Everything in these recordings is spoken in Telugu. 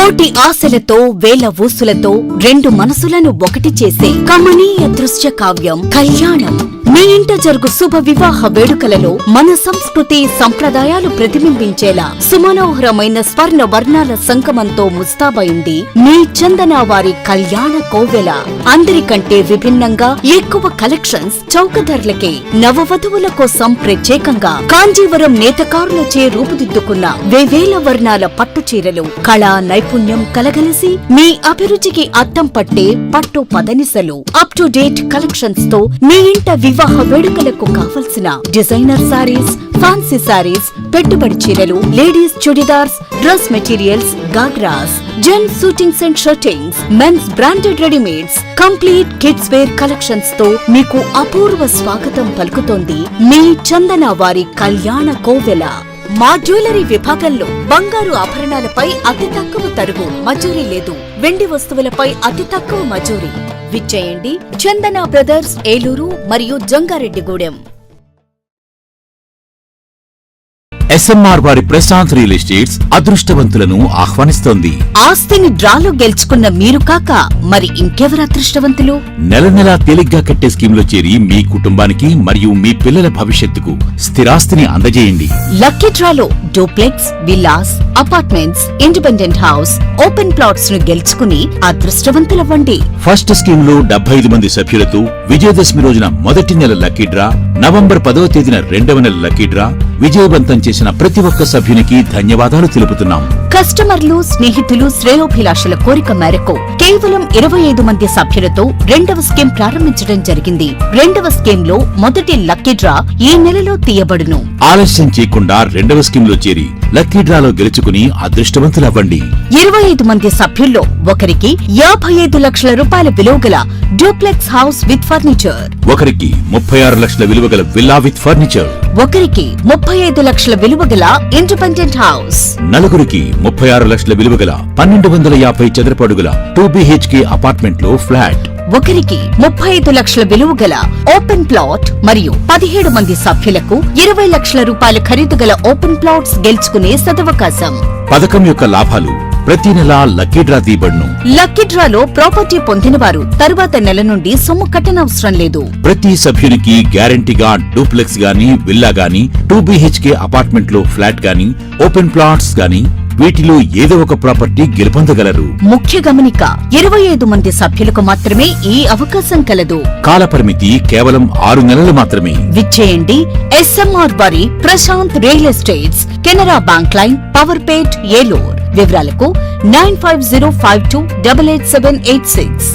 కోటి ఆశలతో వేల ఊసులతో రెండు మనసులను ఒకటి చేసే కమనీయ దృశ్య కావ్యం కళ్యాణం. మీ ఇంట జరుగు శుభ వివాహ వేడుకలలో మన సంస్కృతి సంప్రదాయాలు ప్రతిబింబించేలా సుమనోహరమైన స్వర్ణ వర్ణాల సంగమంతో ముస్తాబైంది మీ చందన వారి కళ్యాణ కోవెల. అందరికంటే విభిన్నంగా ఎక్కువ కలెక్షన్స్ చౌక ధరలకే నవవధువుల కోసం ప్రత్యేకంగా కాంజీవరం నేతకారులచే రూపుదిద్దుకున్న వేవేల వర్ణాల పట్టు చీరలు కళా నైపుణ్యం కలగలిసి మీ అభిరుచికి అద్దం పట్టే పట్టు పదనిసలు అప్ టు డేట్ కలెక్షన్స్ తో మీ ఇంట వివాహ వేడుకలకు కావలసిన డిజైనర్ సారీస్, ఫ్యాన్సీ సారీస్, పెట్టుబడి చీరలు, ladies churidars, dress materials, ghagras, gents suitings and shirtings, men's branded readymades, complete kids wear collections తో మీకు అపూర్వ స్వాగతం పలుకుతోంది మీ చందన వారి కళ్యాణ కోవెల. మా జ్యువెలరీ విభాగంలో బంగారు ఆభరణాలపై అతి తక్కువ తరుగు మజూరీ లేదు. వెండి వస్తువులపై అతి తక్కువ మజూరీ. విచ్చేయండి చందన బ్రదర్స్, ఏలూరు మరియు జంగారెడ్డిగూడెం. ఎస్ఎంఆర్ వారి ప్రశాంత్ రియల్ ఎస్టేట్స్ అదృష్టవంతులను ఆహ్వానిస్తోంది. ఆస్తిని డ్రాలో గెలుచుకున్న మీరు కాక మరి ఇంకెవరు అదృష్టవంతులు? నెల నెలా తేలిగ్గా కట్టే స్కీమ్ లో చేరి మీ కుటుంబానికి మరియు మీ పిల్లల భవిష్యత్తుకు స్థిరాస్తిని అందజేయండి. లక్కీ డ్రాలో duplex, villas, apartments, independent house, open plots ను గెలుచుకుని అదృష్టవంతులవ్వండి. ఫస్ట్ స్కీమ్ లో 75 మంది సభ్యులతో విజయదశమి రోజున మొదటి నెల లక్కీ డ్రా, నవంబర్ 10వ తేదీన రెండవ నెల లక్కీ డ్రా విజయవంతం చేసిన ప్రతి ఒక్క సభ్యునికి ధన్యవాదాలు తెలుపుతున్నాం. కస్టమర్లు, స్నేహితులు, శ్రేయోభిలాషుల కోరిక మేరకు కేవలం 25 మంది సభ్యులతో రెండవ స్కీమ్ ప్రారంభించడం జరిగింది. రెండవ స్కీమ్ లో మొదటి లక్కీ డ్రా ఈ నెలలో తీయబడును. ఆలస్యం చేయకుండా రెండవ స్కీమ్ లో చేరి లక్కీ డ్రాలో గెలుచుకుని అదృష్టవంతులవ్వండి. 25 మంది సభ్యుల్లో ఒకరికి 55 లక్షల రూపాయల విలువగల డూప్లెక్స్ హౌస్ విత్ ఫర్నిచర్, ఒకరికి 36 లక్షల విలువగల విల్లా విత్ ఫర్నిచర్, ఒకరికి 35 లక్షల విలువగల ఇండిపెండెంట్ హౌస్, నలుగురికి 36 లక్షల విలువగల 1250 చదరపు అడుగుల 2BHK అపార్ట్మెంట్ లో ఫ్లాట్, ఒకరికి 35 లక్షల విలువగల ఓపెన్ ప్లాట్ మరియు 17 మంది సభ్యులకు 20 లక్షల రూపాయల ఖరీదు గల ఓపెన్ ప్లాట్స్ గెలుచుకునే సదవకాశం. పథకం యొక్క లాభాలు ప్రతి నెల లక్కీ డ్రా తీయబడును. లక్కీ డ్రాలో ప్రాపర్టీ పొందిన వారు తరువాత నెల నుండి సొమ్ము కట్టనవసరం లేదు. ప్రతి సభ్యునికి గ్యారంటీగా డూప్లెక్స్ గాని, విల్లా గాని, 2BHK అపార్ట్మెంట్ లో ఫ్లాట్ గాని, ఓపెన్ ప్లాట్స్ గాని వీటిలో ఏదో ఒక ప్రాపర్టీ గెలుపొందగలరు. ముఖ్య గమనిక, 25 మంది సభ్యులకు మాత్రమే ఈ అవకాశం కలదు. కాలపరిమితి కేవలం 6 నెలలు మాత్రమే. విచ్చేయండి ఎస్ఎంఆర్ వారి Prashant real estates, Canara bank line, Powerpet, Eluru. వివరాలకు 9505288786.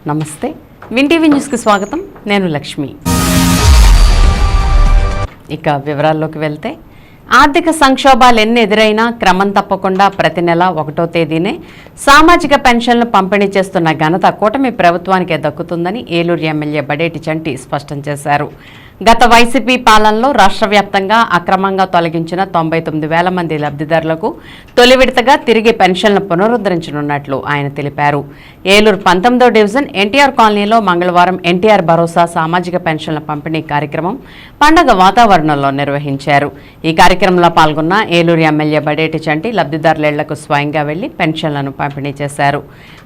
నమస్తే, విన్ టీవీ న్యూస్కి స్వాగతం. నేను లక్ష్మి. ఇక వివరాల్లోకి వెళ్తే, ఆర్థిక సంక్షోభాలు ఎన్ని ఎదురైనా క్రమం తప్పకుండా ప్రతి నెల 1వ తేదీనే సామాజిక పెన్షన్లు పంపిణీ చేస్తున్న ఘనత కూటమి ప్రభుత్వానికే దక్కుతుందని ఏలూరు ఎమ్మెల్యే బడేటి చంటి స్పష్టం చేశారు. గత వైసీపీ పాలనలో రాష్ట్ర వ్యాప్తంగా అక్రమంగా తొలగించిన 99,000 మంది లబ్ధిదారులకు తొలి విడతగా తిరిగి పెన్షన్లను పునరుద్ధరించనున్నట్లు ఆయన తెలిపారు. ఏలూరు 19వ డివిజన్ ఎన్టీఆర్ కాలనీలో మంగళవారం ఎన్టీఆర్ భరోసా సామాజిక పెన్షన్ల పంపిణీ కార్యక్రమం పండగ వాతావరణంలో నిర్వహించారు. ఈ కార్యక్రమంలో పాల్గొన్న ఏలూరు ఎమ్మెల్యే బడేటి చంటి లబ్ధిదారుల ఇళ్లకు స్వయంగా వెళ్లి పెన్షన్లను పంపిణీ చేశారు.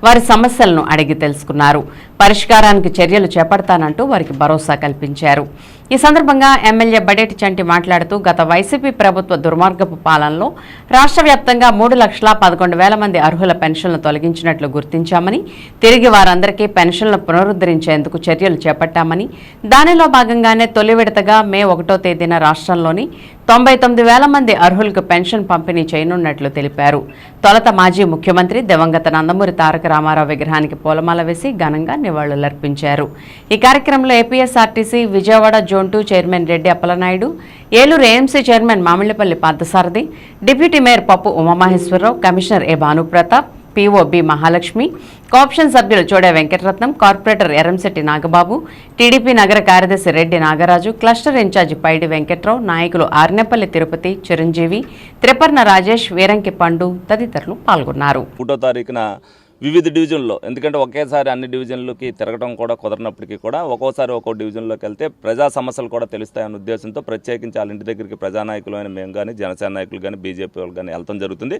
వారి సమస్యలను అడిగి తెలుసుకున్నారు. పరిష్కారానికి చర్యలు చేపడతానంటూ వారికి భరోసా కల్పించారు. ఈ సందర్భంగా ఎమ్మెల్యే బడేటి చంటి మాట్లాడుతూ గత వైసీపీ ప్రభుత్వ దుర్మార్గపు పాలనలో రాష్ట్ర వ్యాప్తంగా 3,11,000 మంది అర్హుల పెన్షన్లు తొలగించినట్లు గుర్తించామని, తిరిగి వారందరికీ పెన్షన్లు పునరుద్ధరించేందుకు చర్యలు చేపట్టామని, దానిలో భాగంగానే తొలి విడతగా మే 1వ తేదీన రాష్ట్రంలోని 99,000 మంది అర్హులకు పెన్షన్ పంపిణీ చేయనున్నట్లు తెలిపారు. తొలుత మాజీ ముఖ్యమంత్రి దివంగత నందమూరి తారక రామారావు విగ్రహానికి పూలమాల వేసి ఘనంగా నివాళులర్పించారు. ఈ కార్యక్రమంలో APSRTC Vijayawada zone 2 chairman Reddy Appalanaidu, Eluru AMC chairman Mamillapalli Parthasarathi, deputy mayor Pappu Umamaheswararao, commissioner A Bhanupratap, PO B Mahalakshmi, cooption సభ్యులు చోడే వెంకటరత్నం, కార్పొరేటర్ ఎరంశెట్టి నాగబాబు, టీడీపీ నగర కార్యదర్శి రెడ్డి నాగరాజు, క్లస్టర్ ఇన్ఛార్జి పైడి వెంకట్రావు, నాయకులు ఆర్నేపల్లి తిరుపతి, చిరంజీవి, త్రిపర్ణ రాజేష్, వీరంకి పండు తదితరులు పాల్గొన్నారు. 1వ తారీఖున వివిధ డివిజన్లో, ఎందుకంటే ఒకేసారి అన్ని డివిజన్లకి తిరగడం కూడా కుదరనప్పటికీ కూడా ఒక్కోసారి ఒక్కో డివిజన్లోకి వెళ్తే ప్రజా సమస్యలు కూడా తెలుస్తాయన్న ఉద్దేశంతో ప్రత్యేకించి వాళ్ళ ఇంటి దగ్గరికి ప్రజానాయకులైన మేము కానీ, జనసేన నాయకులు కానీ, బీజేపీ వాళ్ళు కానీ వెళ్తాం జరుగుతుంది.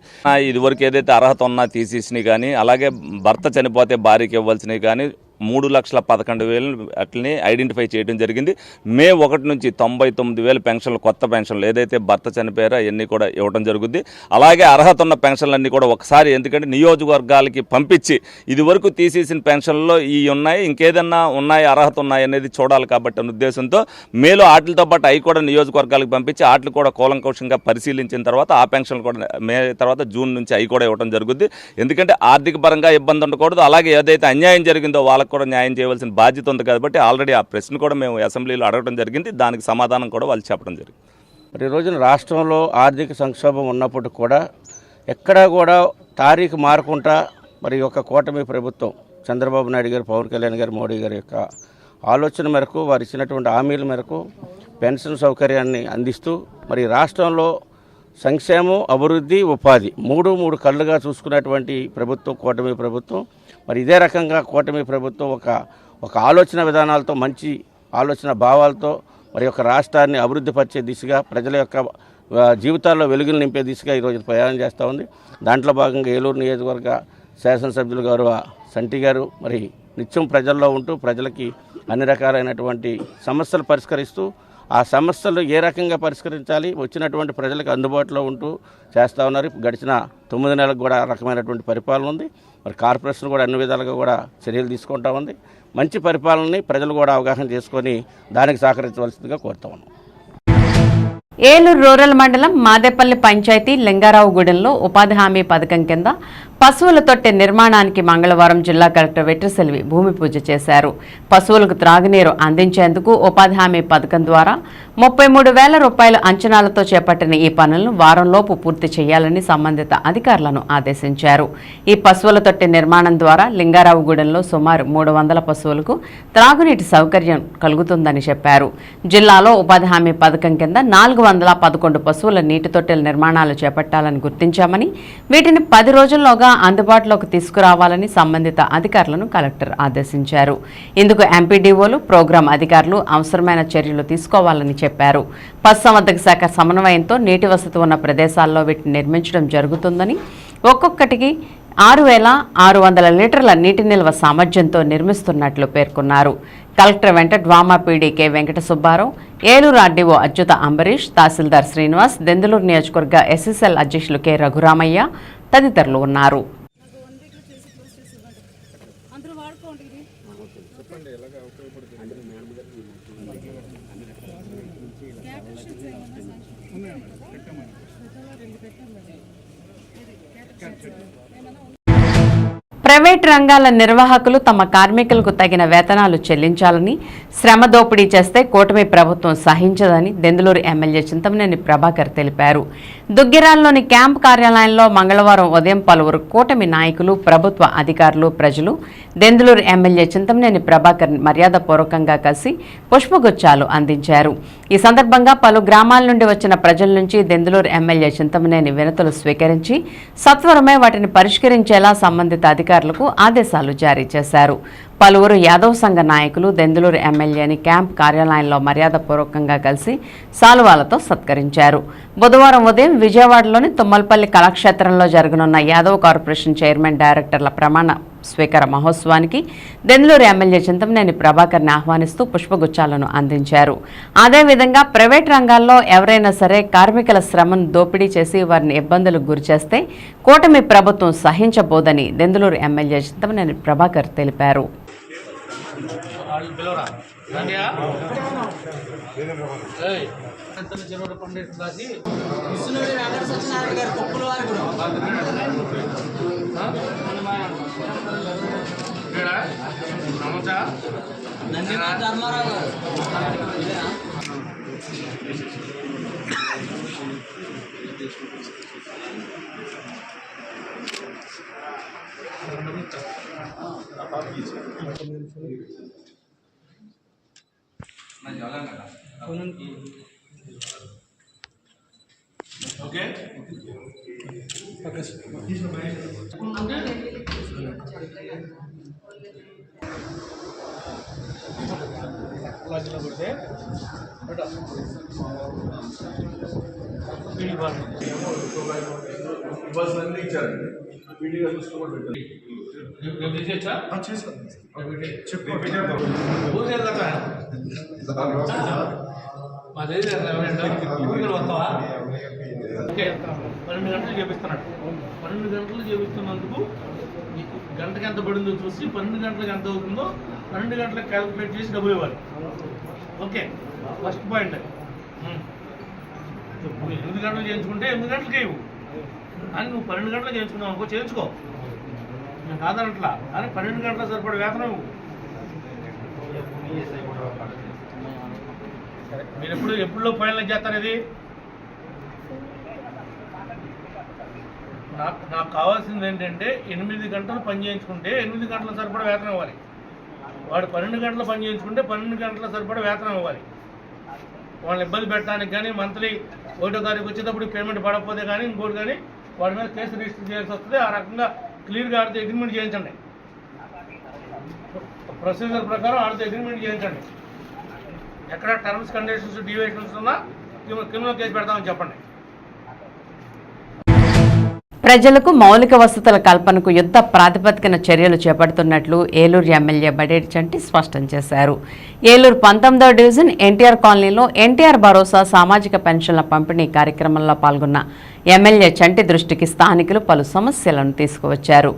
ఇదివరకు ఏదైతే అర్హత ఉన్నా తీసేసినవి కానీ, అలాగే భర్త చనిపోతే భార్యకి ఇవ్వాల్సినవి కానీ 3,11,000 అట్లని ఐడెంటిఫై చేయడం జరిగింది. మే 1 నుంచి 99,000 పెన్షన్లు, కొత్త పెన్షన్లు ఏదైతే భర్త చనిపోయారో అవన్నీ కూడా ఇవ్వడం జరుగుతుంది. అలాగే అర్హత ఉన్న పెన్షన్లన్నీ కూడా ఒకసారి, ఎందుకంటే నియోజకవర్గాలకి పంపించి ఇదివరకు తీసేసిన పెన్షన్లో ఈ ఉన్నాయి, ఇంకేదన్నా ఉన్నాయి అర్హత ఉన్నాయి అనేది చూడాలి కాబట్టి అనే ఉద్దేశంతో మేలో వాటితో పాటు అవి కూడా నియోజకవర్గాలకు పంపించి వాటిని కూడా కూలంకషంగా పరిశీలించిన తర్వాత ఆ పెన్షన్లు కూడా మే తర్వాత జూన్ నుంచి అవి కూడా ఇవ్వడం జరుగుద్ది. ఎందుకంటే ఆర్థిక పరంగా ఇబ్బంది ఉండకూడదు, అలాగే ఏదైతే అన్యాయం జరిగిందో వాళ్ళకి కూడా న్యాయం చేయవలసిన బాధ్యత ఉంది కాబట్టి ఆల్రెడీ ఆ ప్రశ్న కూడా మేము అసెంబ్లీలో అడగడం జరిగింది. దానికి సమాధానం కూడా వాళ్ళు చెప్పడం జరిగింది. మరి ఈ రోజున రాష్ట్రంలో ఆర్థిక సంక్షోభం ఉన్నప్పుడు కూడా ఎక్కడా కూడా తారీఖు మారకుండా మరి యొక్క కూటమి ప్రభుత్వం చంద్రబాబు నాయుడు గారు, పవన్ కళ్యాణ్ గారు, మోడీ గారి యొక్క ఆలోచన మేరకు, వారు ఇచ్చినటువంటి హామీల మేరకు పెన్షన్ సౌకర్యాన్ని అందిస్తూ మరి రాష్ట్రంలో సంక్షేమం, అభివృద్ధి, ఉపాధి మూడు కళ్ళుగా చూసుకున్నటువంటి ప్రభుత్వం కూటమి ప్రభుత్వం. మరి ఇదే రకంగా కూటమి ప్రభుత్వం ఒక ఆలోచన విధానాలతో, మంచి ఆలోచన భావాలతో మరి యొక్క రాష్ట్రాన్ని అభివృద్ధి పరిచే దిశగా, ప్రజల యొక్క జీవితాల్లో వెలుగులు నింపే దిశగా ఈరోజు ప్రయాణం చేస్తూ ఉంది. దాంట్లో భాగంగా ఏలూరు నియోజకవర్గ శాసనసభ్యులు గౌరవ సంటి గారు మరి నిత్యం ప్రజల్లో ఉంటూ ప్రజలకి అన్ని రకాలైనటువంటి సమస్యలు పరిష్కరిస్తూ, ఆ సమస్యలు ఏ రకంగా పరిష్కరించాలి, వచ్చినటువంటి ప్రజలకు అందుబాటులో ఉంటూ చేస్తూ ఉన్నారు. గడిచిన 9 నెలలకు కూడా రకమైనటువంటి పరిపాలన ఉంది. మరి కార్పొరేషన్ కూడా అన్ని విధాలుగా కూడా చర్యలు తీసుకుంటా ఉంది. మంచి పరిపాలనని ప్రజలు కూడా అవగాహన చేసుకొని దానికి సహకరించవలసిందిగా కోరుతా ఉన్నాం. ఏలూరు రూరల్ మండలం మాదేపల్లి పంచాయతీ లింగారావుగూడెంలో ఉపాధి హామీ పథకం కింద పశువుల తొట్టె నిర్మాణానికి మంగళవారం జిల్లా కలెక్టర్ వెట్రిసెల్వి భూమి పూజ చేశారు. పశువులకు త్రాగునీరు అందించేందుకు ఉపాధి హామీ పథకం ద్వారా 33,000 రూపాయల అంచనాలతో చేపట్టిన ఈ పనులను వారంలోపు పూర్తి చేయాలని సంబంధిత అధికారులను ఆదేశించారు. ఈ పశువుల తొట్టె నిర్మాణం ద్వారా లింగారావుగూడెంలో సుమారు 300 పశువులకు త్రాగునీటి సౌకర్యం కలుగుతుందని చెప్పారు. జిల్లాలో ఉపాధి హామీ పథకం కింద 411 పశువుల నీటి తొట్టెల నిర్మాణాలు చేపట్టాలని గుర్తించామని, వీటిని 10 రోజుల్లోగా అందుబాటులోకి తీసుకురావాలని సంబంధిత అధికారులను కలెక్టర్ ఆదేశించారు. ఇందుకు ఎంపీడీఓలు, ప్రోగ్రాం అధికారులు అవసరమైన చర్యలు తీసుకోవాలని చెప్పారు. పశుసంవర్ధక శాఖ సమన్వయంతో నీటి వసతి ఉన్న ప్రదేశాల్లో వీటిని నిర్మించడం జరుగుతుందని, ఒక్కొక్కటికి 6,600 లీటర్ల నీటి నిల్వ సామర్థ్యంతో నిర్మిస్తున్నట్లు పేర్కొన్నారు. కలెక్టర్ వెంట DWAMA PD K Venkata Subbarao, Eluru RDO Achyuta Ambareesh, తహసీల్దార్ శ్రీనివాస్, దెందులూరు నియోజకవర్గ ఎస్ఎస్ఎల్ అధ్యక్షులు కె రఘురామయ్య తదితరులు ఉన్నారు. ప్రైవేట్ రంగాల నిర్వాహకులు తమ కార్మికులకు తగిన వేతనాలు చెల్లించాలని, శ్రమ దోపిడీ చేస్తే కూటమి ప్రభుత్వం సహించదని దెందులూరు ఎమ్మెల్యే చింతమనేని ప్రభాకర్ తెలిపారు. దుగ్గిరాల్లోని క్యాంప్ కార్యాలయంలో మంగళవారం ఉదయం పలువురు కూటమి నాయకులు, ప్రభుత్వ అధికారులు, ప్రజలు దెందులూరు ఎమ్మెల్యే చింతమనేని ప్రభాకర్ మర్యాదపూర్వకంగా కలిసి పుష్పగుచ్చాలు అందించారు. ఈ సందర్భంగా పలు గ్రామాల నుండి వచ్చిన ప్రజల నుంచి దెందులూరు ఎమ్మెల్యే చింతమనేని వినతులు స్వీకరించి సత్వరమే వాటిని పరిష్కరించేలా సంబంధిత అధికారులకు ఆదేశాలు జారీ చేశారు. పలువురు యాదవ్ సంఘ నాయకులు దెందులూరు ఎమ్మెల్యేని క్యాంప్ కార్యాలయంలో మర్యాదపూర్వకంగా కలిసి సాలువాలతో సత్కరించారు. బుధవారం ఉదయం విజయవాడలోని తుమ్మలపల్లి కళాక్షేత్రంలో జరగనున్న యాదవ్ కార్పొరేషన్ చైర్మన్, డైరెక్టర్ల ప్రమాణ స్వీకార మహోత్సవానికి దెందులూరు ఎమ్మెల్యే చింతమనేని ప్రభాకర్ని ఆహ్వానిస్తూ పుష్పగుచ్చాలను అందించారు. అదేవిధంగా ప్రైవేట్ రంగాల్లో ఎవరైనా సరే కార్మికుల శ్రమను దోపిడీ చేసి వారిని ఇబ్బందులకు గురిచేస్తే కూటమి ప్రభుత్వం సహించబోదని దెందులూరు ఎమ్మెల్యే చింతమనేని ప్రభాకర్ తెలిపారు. పన్నెండు గంటలు చేపిస్తున్నాడు. 12 గంటలు చేపిస్తున్నందుకు గంటకి ఎంత పడిందో చూసి 12 గంటలకు ఎంత అవుతుందో 12 గంటలకు క్యాలిక్యులేట్ చేసి డబ్బులు ఇవ్వాలి. Okay, first point. 8 గంటలు చేయించుకుంటే 8 గంటలకే ఇవ్వు. అని నువ్వు 12 గంటలు చేయించుకున్నావు అనుకో, చేయించుకో, నేను కాదనట్లా. కానీ 12 గంటల సరిపడే వేతనం ఇవ్వు. మీరు ఎప్పుడో ఫైనల్ చేస్తారు. ఇది నాకు కావాల్సింది ఏంటంటే 8 గంటలు పని చేయించుకుంటే 8 గంటల సరిపడా వేతనం ఇవ్వాలి. వాడు 12 గంటలు పని చేయించుకుంటే 12 గంటల సరిపడా వేతనం ఇవ్వాలి. వాళ్ళని ఇబ్బంది పెట్టడానికి కానీ మంత్లీ 1వ తారీఖు వచ్చేటప్పుడు పేమెంట్ పడకపోతే కానీ ఇంకోటి కానీ వాడి మీద కేసు రిజిస్టర్ చేయాల్సి వస్తుంది. ఆ రకంగా క్లియర్గా ఆడితే అగ్రిమెంట్ చేయించండి. ప్రొసీజర్ ప్రకారం ఆడితే అగ్రిమెంట్ చేయించండి. ఎక్కడ టర్మ్స్ కండిషన్స్ డివియేషన్స్ ఉన్నా క్రిమినల్ కేసు పెడతామని చెప్పండి. ప్రజలకు మౌలిక వసతుల కల్పనకు యుద్ధ ప్రాతిపదికన చర్యలు చేపడుతున్నట్లు ఏలూరు ఎమ్మెల్యే బడేటి చంటి స్పష్టం చేశారు. ఏలూరు 19వ డివిజన్ ఎన్టీఆర్ కాలనీలో ఎన్టీఆర్ భరోసా సామాజిక పెన్షన్ల పంపిణీ కార్యక్రమంలో పాల్గొన్న ఎమ్మెల్యే చంటి దృష్టికి స్థానికులు పలు సమస్యలను తీసుకువచ్చారు.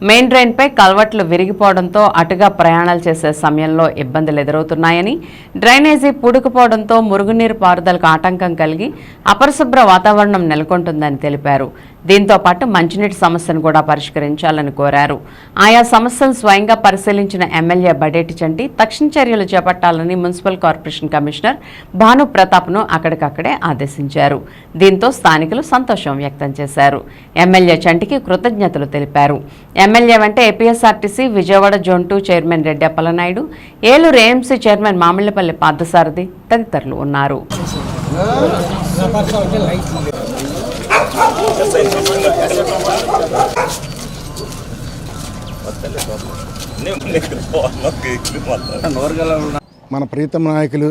మెయిన్ డ్రైన్పై కల్వర్ట్లు విరిగిపోవడంతో అటుగా ప్రయాణాలు చేసే సమయంలో ఇబ్బందులు ఎదురవుతున్నాయని, డ్రైనేజీ పూడుకుపోవడంతో మురుగునీరు పారుదలకు ఆటంకం కలిగి అపరిశుభ్ర వాతావరణం నెలకొంటుందని తెలిపారు. దీంతో పాటు మంచినీటి సమస్యను కూడా పరిష్కరించాలని కోరారు. ఆయా సమస్యలను స్వయంగా పరిశీలించిన ఎమ్మెల్యే బడేటి చంటి తక్షణ చర్యలు చేపట్టాలని మున్సిపల్ కార్పొరేషన్ కమిషనర్ భాను ప్రతాప్ను అక్కడికక్కడే ఆదేశించారు. దీంతో స్థానికులు సంతోషం వ్యక్తం చేశారు. ఎమ్మెల్యే చంటికి కృతజ్ఞతలు తెలిపారు. ఎమ్మెల్యే వెంట APSRTC Vijayawada zone 2 chairman Reddy Appalanaidu, Eluru AMC chairman Mamillapalli Parthasarathi తదితరులు ఉన్నారు. మన ప్రీతమ నాయకులు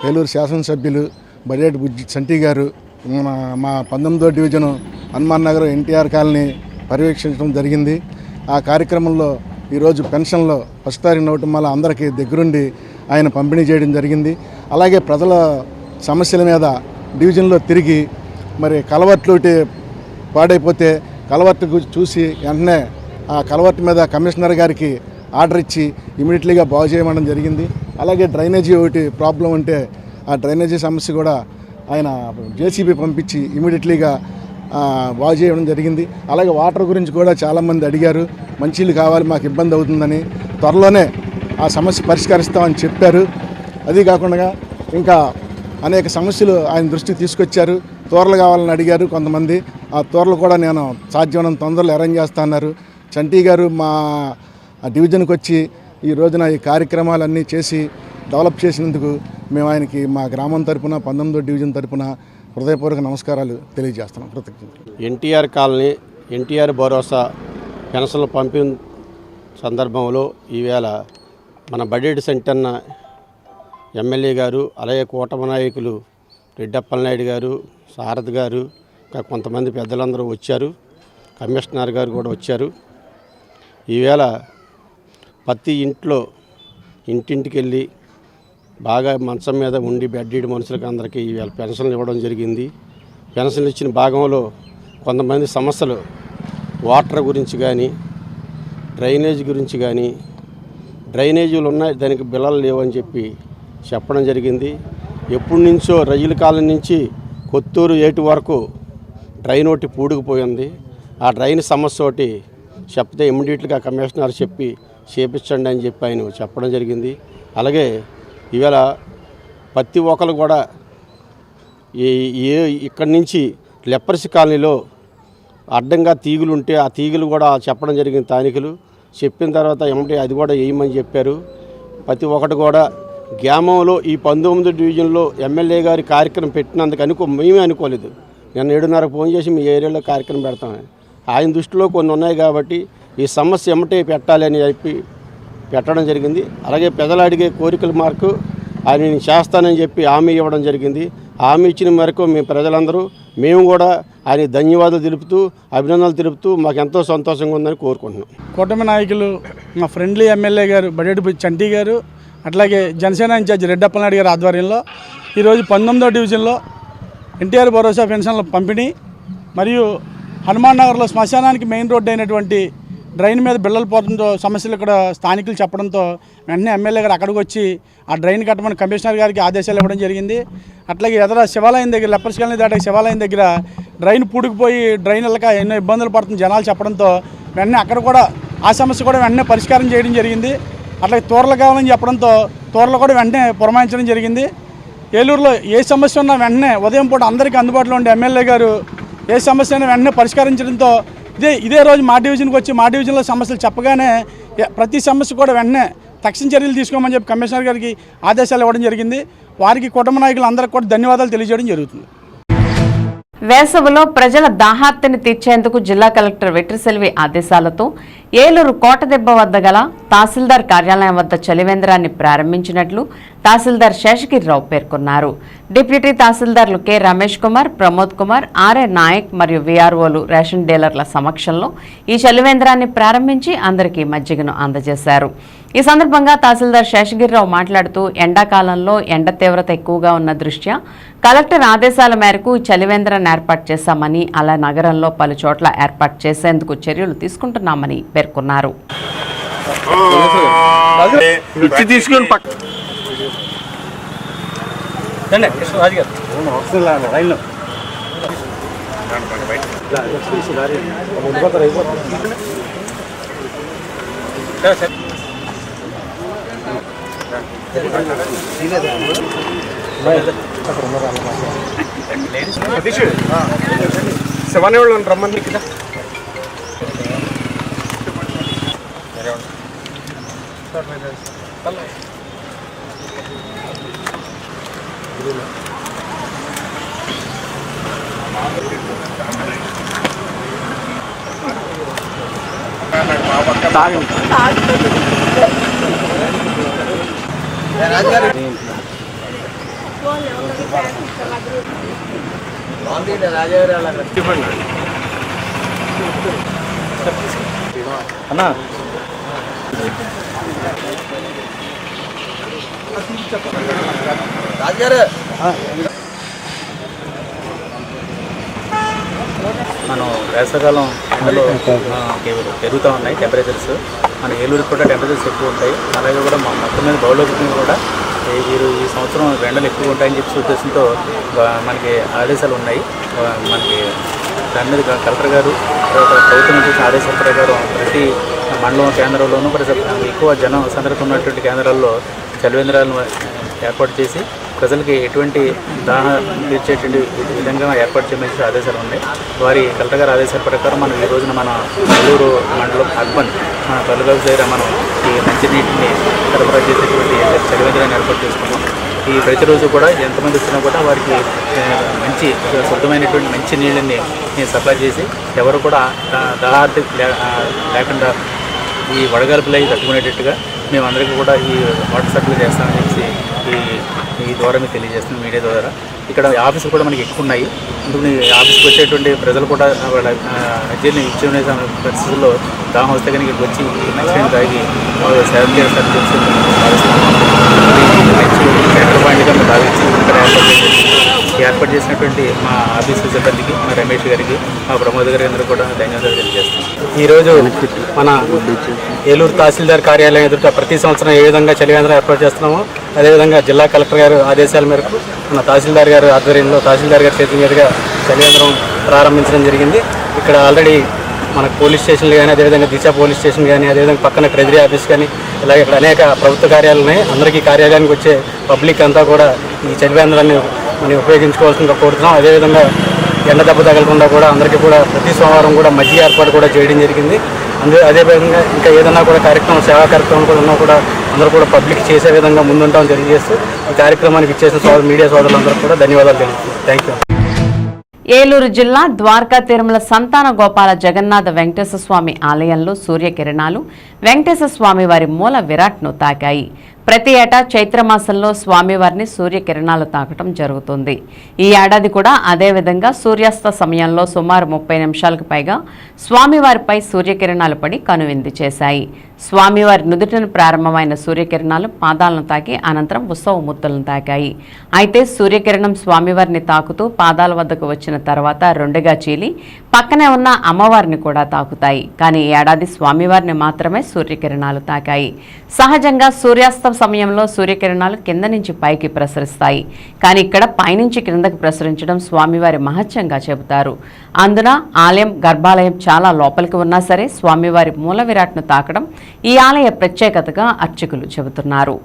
ఏలూరు శాసనసభ్యులు బడేటి బుజ్జి చంటి గారు మా 19వ డివిజను హనుమాన్ నగర్ ఎన్టీఆర్ కాలనీ పర్యవేక్షించడం జరిగింది. ఆ కార్యక్రమంలో ఈరోజు పెన్షన్లో ఫస్ట్ తారీఖు ఇవ్వటం వల్ల అందరికీ దగ్గరుండి ఆయన పంపిణీ చేయడం జరిగింది. అలాగే ప్రజల సమస్యల మీద డివిజన్లో తిరిగి మరి కలవట్లు పాడైపోతే కలవర్టు చూసి వెంటనే ఆ కలవర్టు మీద కమిషనర్ గారికి ఆర్డర్ ఇచ్చి ఇమీడియట్లీగా బాగు చేయమడం జరిగింది. అలాగే డ్రైనేజీ ఒకటి ప్రాబ్లం ఉంటే ఆ డ్రైనేజీ సమస్య కూడా ఆయన జేసీబీ పంపించి ఇమీడియట్లీగా బాగు చేయడం జరిగింది. అలాగే వాటర్ గురించి కూడా చాలామంది అడిగారు, మంచినీళ్ళు కావాలి, మాకు ఇబ్బంది అవుతుందని. త్వరలోనే ఆ సమస్య పరిష్కరిస్తామని చెప్పారు. అది కాకుండా ఇంకా అనేక సమస్యలు ఆయన దృష్టికి తీసుకొచ్చారు. తోరలు కావాలని అడిగారు కొంతమంది. ఆ తోరలు కూడా నేను సాధ్యమైనంత తొందరలో అరేంజ్ చేస్తా అన్నారు. చంటి గారు మా డివిజన్కి వచ్చి ఈ రోజున ఈ కార్యక్రమాలన్నీ చేసి డెవలప్ చేసినందుకు మేము ఆయనకి మా గ్రామం తరపున 19వ డివిజన్ తరపున హృదయపూర్వక నమస్కారాలు తెలియజేస్తున్నాం. కృతజ్ఞతలు. ఎన్టీఆర్ కాలనీ ఎన్టీఆర్ భరోసా పెన్షన్ల పంపిణీ సందర్భంలో ఈవేళ మన బడేటి సెంటన్న ఎమ్మెల్యే గారు, అలాగే కూటమి నాయకులు రెడ్డప్పలనాయుడు గారు, సారథి గారు, ఇంకా కొంతమంది పెద్దలందరూ వచ్చారు. కమిషనర్ గారు కూడా వచ్చారు. ఈవేళ ప్రతి ఇంట్లో ఇంటింటికి వెళ్ళి బాగా మంచం మీద ఉండి బెడ్డీడి మనుషులకు అందరికీ ఈవేళ పెన్షన్లు ఇవ్వడం జరిగింది. పెన్షన్లు ఇచ్చిన భాగంలో కొంతమంది సమస్యలు వాటర్ గురించి కానీ, డ్రైనేజ్ గురించి కానీ, డ్రైనేజీలు ఉన్నాయి దానికి బిల్లలు లేవని చెప్పడం జరిగింది. ఎప్పటి నుంచో రైలు కాలం నుంచి కొత్తూరు ఏటు వరకు డ్రైన్ ఒకటి పూడుకుపోయింది. ఆ డ్రైన్ సమస్య ఒకటి చెప్తే ఇమ్మీడియట్గా కమిషనర్ చెప్పి చేపించండి అని చెప్పి ఆయన చెప్పడం జరిగింది. అలాగే ఇవాళ ప్రతి ఒక్కరు కూడా ఇక్కడి నుంచి లెప్పర్సి కాలనీలో అడ్డంగా తీగులు ఉంటే ఆ తీగులు కూడా చెప్పడం జరిగింది. స్థానికులు చెప్పిన తర్వాత ఏమంటే అది కూడా వేయమని చెప్పారు. ప్రతి ఒక్కటి కూడా గ్రామంలో ఈ 19 డివిజన్లో ఎమ్మెల్యే గారి కార్యక్రమం పెట్టినందుకు మేమే అనుకోలేదు. నేను 7:30 ఫోన్ చేసి మీ ఏరియాలో కార్యక్రమం పెడతామని. ఆయన దృష్టిలో కొన్ని ఉన్నాయి కాబట్టి ఈ సమస్య ఎమ్మటే పెట్టాలి అని చెప్పి పెట్టడం జరిగింది. అలాగే ప్రజలు అడిగే కోరికల మార్కు ఆయన నేను చేస్తానని చెప్పి హామీ ఇవ్వడం జరిగింది. హామీ ఇచ్చిన మేరకు మేము కూడా ఆయన ధన్యవాదాలు తెలుపుతూ అభినందనలు తెలుపుతూ మాకు ఎంతో సంతోషంగా ఉందని కోరుకుంటున్నాం. కూటమి నాయకులు మా ఫ్రెండ్లీ ఎమ్మెల్యే గారు బడేటి చంటి గారు, అట్లాగే జనసేన ఇన్ఛార్జి రెడ్డప్పలనాయుడు గారి ఆధ్వర్యంలో ఈరోజు 19వ డివిజన్లో ఎన్టీఆర్ భరోసా పెన్షన్ల పంపిణీ మరియు హనుమాన్ నగర్లో శ్మశానానికి మెయిన్ రోడ్డు అయినటువంటి డ్రైన్ మీద బిళ్ళలు పోవడంతో సమస్యలు ఇక్కడ స్థానికులు చెప్పడంతో వెంటనే ఎమ్మెల్యే గారు అక్కడికి వచ్చి ఆ డ్రైన్ కట్టమని కమిషనర్ గారికి ఆదేశాలు ఇవ్వడం జరిగింది. అట్లాగే ఎదర శివాలయం దగ్గర లెప్పర్స్ కాలనీ దాటే శివాలయం దగ్గర డ్రైన్ పూడుకుపోయి డ్రైన్ వెళ్ళక ఎన్నో ఇబ్బందులు పడుతుంది జనాలు చెప్పడంతో వెంటనే అక్కడ కూడా ఆ సమస్య కూడా వెంటనే పరిష్కారం చేయడం జరిగింది. అట్లాగే తోరలు కావాలని చెప్పడంతో తోరలు కూడా వెంటనే పురమాయించడం జరిగింది. ఏలూరులో ఏ సమస్య ఉన్నా వెంటనే ఉదయం పూట అందరికీ అందుబాటులో ఉండే ఎమ్మెల్యే గారు ఏ సమస్య అయినా వెంటనే పరిష్కరించడంతో ఇదే రోజు మా డివిజన్కి వచ్చి మా డివిజన్లో సమస్యలు చెప్పగానే ప్రతి సమస్య కూడా వెంటనే తక్షణ చర్యలు తీసుకోమని చెప్పి కమిషనర్ గారికి ఆదేశాలు ఇవ్వడం జరిగింది. వారికి కుటుంబ నాయకులు అందరికీ కూడా ధన్యవాదాలు తెలియజేయడం జరుగుతుంది. వేసవిలో ప్రజల దాహార్తిని తీర్చేందుకు జిల్లా కలెక్టర్ వెట్రిసెల్వి ఆదేశాలతో ఏలూరు కోటదెబ్బ వద్ద గల తహసీల్దార్ కార్యాలయం వద్ద చలివేంద్రాన్ని ప్రారంభించినట్లు తహసీల్దార్ శేషగిరిరావు పేర్కొన్నారు. డిప్యూటీ తహసీల్దార్లు కె రమేష్ కుమార్, ప్రమోద్ కుమార్, ఆర్ఏ నాయక్ మరియు వీఆర్ఓలు రేషన్ డీలర్ల సమక్షంలో ఈ చలివేంద్రాన్ని ప్రారంభించి అందరికీ మజ్జిగను అందజేశారు. ఈ సందర్భంగా తహసీల్దార్ శేషగిరిరావు మాట్లాడుతూ ఎండాకాలంలో ఎండ తీవ్రత ఎక్కువగా ఉన్న దృష్ట్యా కలెక్టర్ ఆదేశాల మేరకు చలివేంద్రాన్ని ఏర్పాటు చేశామని, అలా నగరంలో పలు చోట్ల ఏర్పాటు చేసేందుకు చర్యలు తీసుకుంటున్నామని పేర్కొన్నారు. శివాని వాళ్ళు రమ్మని కదా అన్నా మనం వేసవికాలం ఎండలో పెరుగుతూ ఉన్నాయి టెంపరేచర్స్. మన ఏలూరుకి కూడా టెంపరేచర్స్ ఎక్కువ ఉంటాయి. అలాగే కూడా మొత్తం మీద భౌగోళికంగా కూడా వీరు ఈ సంవత్సరం ఎండలు ఎక్కువ ఉంటాయని చెప్పి ఉద్దేశంతో మనకి ఆదేశాలు ఉన్నాయి. మనకి దాని మీద కలెక్టర్ గారు ప్రభుత్వం నుంచి ఆదేశాల ప్రకారం ప్రతి మండలం కేంద్రంలోనూ ఎక్కువ జనం సందర్భం ఉన్నటువంటి కేంద్రాల్లో చలివేంద్రాలను ఏర్పాటు చేసి ప్రజలకి ఎటువంటి దాహం తీర్చేటువంటి విధంగా ఏర్పాటు చేయమని ఆదేశాలు ఉన్నాయి. వారి కలెక్టర్ గారి ఆదేశాల ప్రకారం మనం ఈ రోజున మన ఏలూరు మండలం అర్బన్ మన తొలగల దగ్గర మనం ఈ మంచినీటిని సరఫరా చేసేటువంటి చలివేంద్రాన్ని ఏర్పాటు చేసుకున్నాం. ఈ ప్రతిరోజు కూడా ఎంతమంది వచ్చినా కూడా వారికి మంచి శుద్ధమైనటువంటి మంచి నీళ్ళని సప్లై చేసి ఎవరు కూడా దాహార్తి లేకుండా ఈ వడగాల్పులు అవి తట్టుకునేటట్టుగా మేమందరికీ కూడా ఈ వాటర్ సప్లై చేస్తామని చెప్పి ఈ ఈ ద్వారా మీకు తెలియజేస్తున్నాను మీడియా ద్వారా. ఇక్కడ ఆఫీసులు కూడా మనకి ఎక్కువ ఉన్నాయి. అందుకు ఆఫీస్కి వచ్చేటువంటి ప్రజలు కూడా వాళ్ళ అర్జీని ఇచ్చుకునే పరిస్థితుల్లో దాహం వస్తే కానీ ఇక్కడికి వచ్చి మంచినీళ్ళు తాగి సేవ చేస్తారని తెలిసి సెంటర్ పాయింట్గా మేము భావించి ఇక్కడ ఏర్పాటు చేసినటువంటి మా ఆఫీసు సిబ్బందికి, మా రమేష్ గారికి, మా ప్రమోద్ గారి అందరూ కూడా ధన్యవాదాలు తెలియజేస్తాం. ఈరోజు మన ఏలూరు తహసీల్దార్ కార్యాలయం ఎదుట ప్రతి సంవత్సరం ఏ విధంగా చలివేంద్రం ఏర్పాటు చేస్తున్నామో అదేవిధంగా జిల్లా కలెక్టర్ గారు ఆదేశాల మేరకు మన తహసీల్దార్ గారు ఆధ్వర్యంలో తహసీల్దార్ గారి చేతి మీదుగా చలివేంద్రం ప్రారంభించడం జరిగింది. ఇక్కడ ఆల్రెడీ మనకు పోలీస్ స్టేషన్లు కానీ, అదేవిధంగా దిశ పోలీస్ స్టేషన్ కానీ, అదేవిధంగా పక్కన ట్రెజరీ ఆఫీస్ కానీ, ఇలాగే ఇక్కడ అనేక ప్రభుత్వ కార్యాలయాలు ఉన్నాయి. అందరికీ కార్యాలయానికి వచ్చే పబ్లిక్ అంతా కూడా ఈ చలివేంద్రాన్ని మనం ఉపయోగించుకోవాల్సిందిగా కోరుతున్నాం. అదేవిధంగా ఎండ దెబ్బ తగలకుండా కూడా అందరికీ కూడా ప్రతి సోమవారం కూడా మధ్య ఏర్పాటు కూడా చేయడం జరిగింది. అదేవిధంగా ఇంకా ఏదైనా కూడా కార్యక్రమం, సేవా కార్యక్రమం కూడా ఉన్నా కూడా అందరూ కూడా పబ్లిక్ చేసే విధంగా ముందుంటామని తెలియజేస్తూ ఈ కార్యక్రమానికి ఇచ్చేసిన మీడియా సోదరులందరూ కూడా ధన్యవాదాలు తెలుపుతున్నాను. Thank you. ఏలూరు జిల్లా ద్వారకా తిరుమల సంతాన గోపాల జగన్నాథ వెంకటేశ్వర స్వామి ఆలయంలో సూర్యకిరణాలు వెంకటేశ్వర స్వామి వారి మూల విరాట్ను తాకాయి. ప్రతి ఏటా చైత్రమాసంలో స్వామివారిని సూర్యకిరణాలు తాకటం జరుగుతుంది. ఈ ఏడాది కూడా అదేవిధంగా సూర్యాస్త సమయంలో సుమారు 30 నిమిషాలకు పైగా స్వామివారిపై సూర్యకిరణాలు పడి కనువిందు చేశాయి. స్వామివారి నుదుటిన ప్రారంభమైన సూర్యకిరణాలు పాదాలను తాకి అనంతరం ఉత్సవ మూర్తులను తాకాయి. అయితే సూర్యకిరణం స్వామివారిని తాకుతూ పాదాల వద్దకు వచ్చిన తర్వాత రెండుగా చీలి పక్కనే ఉన్న అమ్మవారిని కూడా తాకుతాయి. కానీ ఈ ఏడాది స్వామివారిని మాత్రమే సూర్యకిరణాలు తాకాయి. సహజంగా సూర్యాస్తం సమయంలో సూర్యకిరణాలు కింద నుంచి పైకి ప్రసరిస్తాయి. కానీ ఇక్కడ పైనుంచి క్రిందకు ప్రసరించడం స్వామివారి మహత్యంగా చెబుతారు. అందున ఆలయం గర్భాలయం చాలా లోపలికి ఉన్నా సరే స్వామివారి మూల విరాట్ను తాకడం ఈ ఆలయ ప్రత్యేకతగా అర్చకులు చెబుతున్నారు.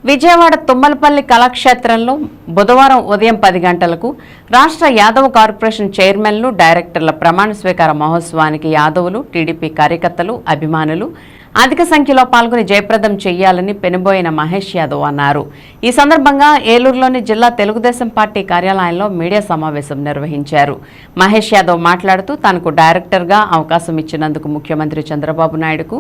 విజయవాడ తుమ్మలపల్లి కళాక్షేత్రంలో బుధవారం ఉదయం 10 గంటలకు రాష్ట్ర యాదవ కార్పొరేషన్ చైర్మన్లు, డైరెక్టర్ల ప్రమాణ స్వీకార మహోత్సవానికి యాదవులు, టీడీపీ కార్యకర్తలు, అభిమానులు, అధిక సంఖ్యలో పాల్గొని జయప్రదం చేయాలని పెనుబోయిన మహేష్ యాదవ్ అన్నారు. ఈ సందర్భంగా ఏలూరులోని జిల్లా తెలుగుదేశం పార్టీ కార్యాలయంలో మీడియా సమావేశం నిర్వహించారు. మహేష్ యాదవ్ మాట్లాడుతూ తనకు డైరెక్టర్గా అవకాశం ఇచ్చినందుకు ముఖ్యమంత్రి చంద్రబాబు నాయుడుకు,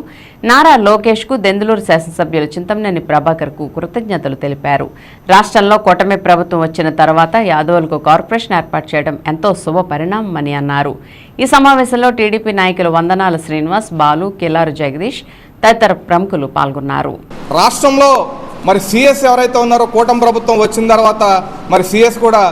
నారా లోకేష్కు, దెందులూరు శాసనసభ్యులు చింతమనేని ప్రభాకర్కు కృతజ్ఞతలు తెలిపారు. రాష్ట్రంలో కూటమి ప్రభుత్వం వచ్చిన తర్వాత యాదవులకు కార్పొరేషన్ ఏర్పాటు చేయడం ఎంతో శుభ పరిణామమని అన్నారు. ఈ సమావేశంలో టీడీపీ నాయకులు వందనాల శ్రీనివాస్, బాలు, కిలారు జగదీష్ తదితర ప్రముఖులు పాల్గొన్నారు. రాష్ట్రంలో మరి సిఎస్ ఎవరైతే ఉన్నారో కూటమి ప్రభుత్వం వచ్చిన తర్వాత మరి సిఎస్ కూడా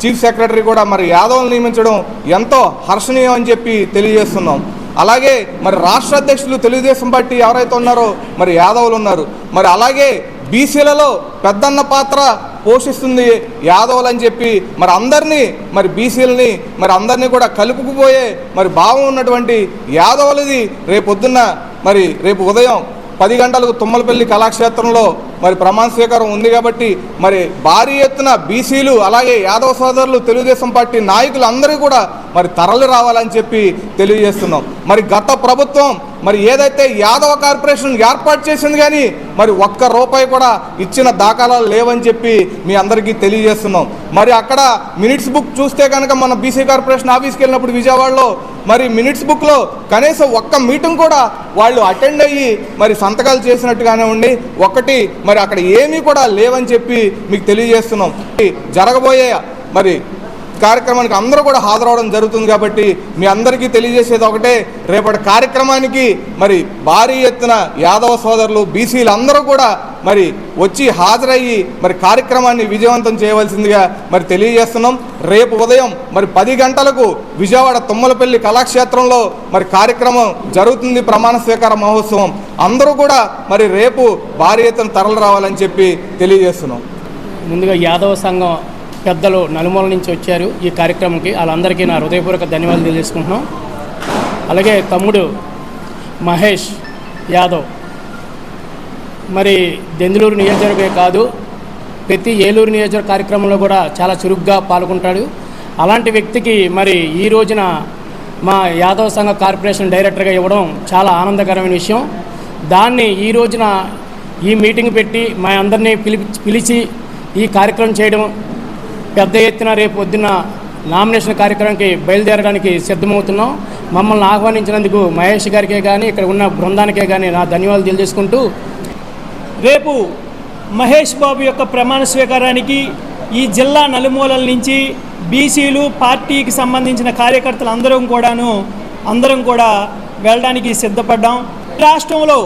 చీఫ్ సెక్రటరీ కూడా మరి యాదవ్ని నియమించడం ఎంతో హర్షణీయం అని చెప్పి తెలియజేస్తున్నాం. అలాగే మరి రాష్ట్ర అధ్యక్షులు తెలుగుదేశం పార్టీ ఎవరైతే ఉన్నారో మరి యాదవులు ఉన్నారు. మరి అలాగే బీసీలలో పెద్దన్న పాత్ర పోషిస్తుంది యాదవులు అని చెప్పి మరి అందరినీ మరి బీసీలని మరి అందరినీ కూడా కలుపుకుపోయే మరి భావం ఉన్నటువంటి యాదవులది రేపొద్దున్న మరి రేపు ఉదయం 10 గంటలకు తుమ్మలపల్లి కళాక్షేత్రంలో మరి ప్రమాణ స్వీకారం ఉంది కాబట్టి మరి భారీ ఎత్తున బీసీలు అలాగే యాదవ సోదరులు తెలుగుదేశం పార్టీ నాయకులు అందరూ కూడా మరి తరలి రావాలని చెప్పి తెలియజేస్తున్నాం. మరి గత ప్రభుత్వం మరి ఏదైతే యాదవ కార్పొరేషన్ ఏర్పాటు చేసింది కానీ మరి ఒక్క రూపాయి కూడా ఇచ్చిన దాఖలాలు లేవని చెప్పి మీ అందరికీ తెలియజేస్తున్నాం. మరి అక్కడ మినిట్స్ బుక్ చూస్తే కనుక మన బీసీ కార్పొరేషన్ ఆఫీస్కి వెళ్ళినప్పుడు విజయవాడలో మరి మినిట్స్ బుక్లో కనీసం ఒక్క మీటింగ్ కూడా వాళ్ళు అటెండ్ అయ్యి మరి సంతకాలు చేసినట్టుగానే ఉండి ఒకటి మరి అక్కడ ఏమీ కూడా లేవని చెప్పి మీకు తెలియజేస్తున్నాం. జరగబోయే మరి కార్యక్రమానికి అందరూ కూడా హాజరవడం జరుగుతుంది కాబట్టి మీ అందరికీ తెలియజేసేది ఒకటే, రేపటి కార్యక్రమానికి మరి భారీ ఎత్తున యాదవ సోదరులు బీసీలు అందరూ కూడా మరి వచ్చి హాజరయ్యి మరి కార్యక్రమాన్ని విజయవంతం చేయవలసిందిగా మరి తెలియజేస్తున్నాం. రేపు ఉదయం మరి 10 గంటలకు విజయవాడ తుమ్మలపల్లి కళాక్షేత్రంలో మరి కార్యక్రమం జరుగుతుంది, ప్రమాణ స్వీకార మహోత్సవం. అందరూ కూడా మరి రేపు భారీ ఎత్తున తరలి రావాలని చెప్పి తెలియజేస్తున్నాం. ముందుగా యాదవ సంఘం పెద్దలు నలుమూల నుంచి వచ్చారు ఈ కార్యక్రమంకి, వాళ్ళందరికీ నా హృదయపూర్వక ధన్యవాదాలు తెలియజేసుకుంటున్నాం. అలాగే తమ్ముడు మహేష్ యాదవ్ మరి దెందులూరు నియోజకవర్గమే కాదు ప్రతి ఏలూరు నియోజకవర్గ కార్యక్రమంలో కూడా చాలా చురుగ్గా పాల్గొంటాడు. అలాంటి వ్యక్తికి మరి ఈ రోజున మా యాదవ సంఘ కార్పొరేషన్ డైరెక్టర్గా ఇవ్వడం చాలా ఆనందకరమైన విషయం. దాన్ని ఈ రోజున ఈ మీటింగ్ పెట్టి మా అందరినీ పిలిచి ఈ కార్యక్రమం చేయడం, పెద్ద ఎత్తున రేపు పొద్దున్న నామినేషన్ కార్యక్రమానికి బయలుదేరడానికి సిద్ధమవుతున్నాం. మమ్మల్ని ఆహ్వానించినందుకు మహేష్ గారికే కానీ ఇక్కడ ఉన్న బృందానికే కానీ నా ధన్యవాదాలు తెలియజేసుకుంటూ, రేపు మహేష్ బాబు యొక్క ప్రమాణ స్వీకారానికి ఈ జిల్లా నలుమూలల నుంచి బీసీలు పార్టీకి సంబంధించిన కార్యకర్తలు అందరం కూడా వెళ్ళడానికి సిద్ధపడ్డాం. రాష్ట్రంలో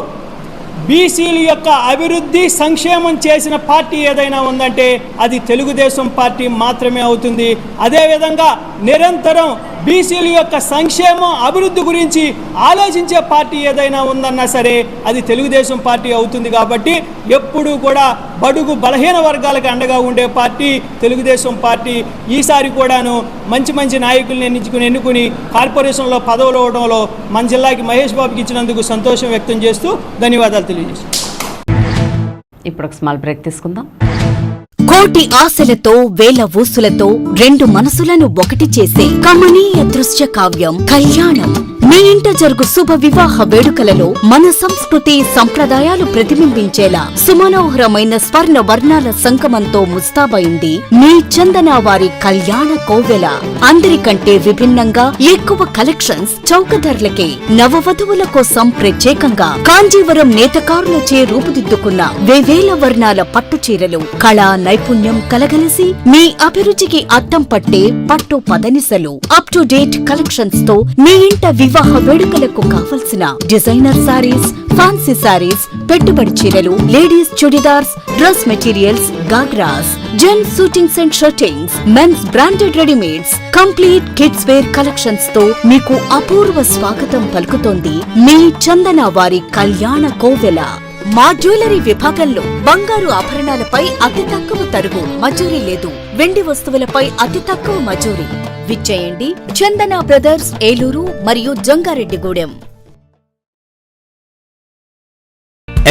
బీసీల యొక్క అభివృద్ధి సంక్షేమం చేసిన పార్టీ ఏదైనా ఉందంటే అది తెలుగుదేశం పార్టీ మాత్రమే అవుతుంది. అదేవిధంగా నిరంతరం బీసీల యొక్క సంక్షేమం అభివృద్ధి గురించి ఆలోచించే పార్టీ ఏదైనా ఉందన్నా సరే అది తెలుగుదేశం పార్టీ అవుతుంది. కాబట్టి ఎప్పుడూ కూడా బడుగు బలహీన వర్గాలకు అండగా ఉండే పార్టీ తెలుగుదేశం పార్టీ. ఈసారి కూడాను మంచి నాయకులను ఎన్నుకుని కార్పొరేషన్లో పదవులు ఇవ్వడంలో మన జిల్లాకి మహేష్ బాబుకి ఇచ్చినందుకు సంతోషం వ్యక్తం చేస్తూ ధన్యవాదాలు తెలియజేస్తాను. ఇప్పుడు ఒక స్మాల్ బ్రేక్ తీసుకుందాం. కోటి ఆశలతో వేల ఊసులతో రెండు మనసులను ఒకటి చేసే కమనీయ దృశ్య కావ్యం కళ్యాణం. మీ ఇంట జరుగు శుభ వివాహ వేడుకలలో మన సంస్కృతి సంప్రదాయాలు ప్రతిబింబించేలా సుమనోహరమైన స్వర్ణ వర్ణాల సంగమంతో ముస్తాబైంది మీ చందన వారి కళ్యాణ కోవెల. అందరికంటే విభిన్నంగా ఎక్కువ కలెక్షన్స్ చౌక ధరలకే నవవధువుల కోసం ప్రత్యేకంగా కాంజీవరం నేతకారులచే రూపుదిద్దుకున్న వేవేల వర్ణాల పట్టు చీరలు, కళా నైపుణ్యం కలగలిసి మీ అభిరుచికి అద్దం పట్టే పట్టు పదనిసలు, అప్ టు డేట్ కలెక్షన్స్ తో మీ ఇంట వివాహ వేడుకలకు కావలసిన డిజైనర్ సారీస్, ఫ్యాన్సీ సారీస్, పెట్టుబడి చీరలు, ladies churidars, dress materials, ghagras, gents suitings and shirtings, men's branded readymades, complete kids wear collections తో మీకు అపూర్వ స్వాగతం పలుకుతోంది మీ చందన వారి కళ్యాణ కోవెల. మా జ్యువెలరీ విభాగంలో బంగారు ఆభరణాలపై అతి తక్కువ తరుగు, మజూరీ లేదు. వెండి వస్తువులపై అతి తక్కువ మజూరీ. విచ్చేయండి చందన బ్రదర్స్, ఏలూరు మరియు జంగారెడ్డిగూడెం.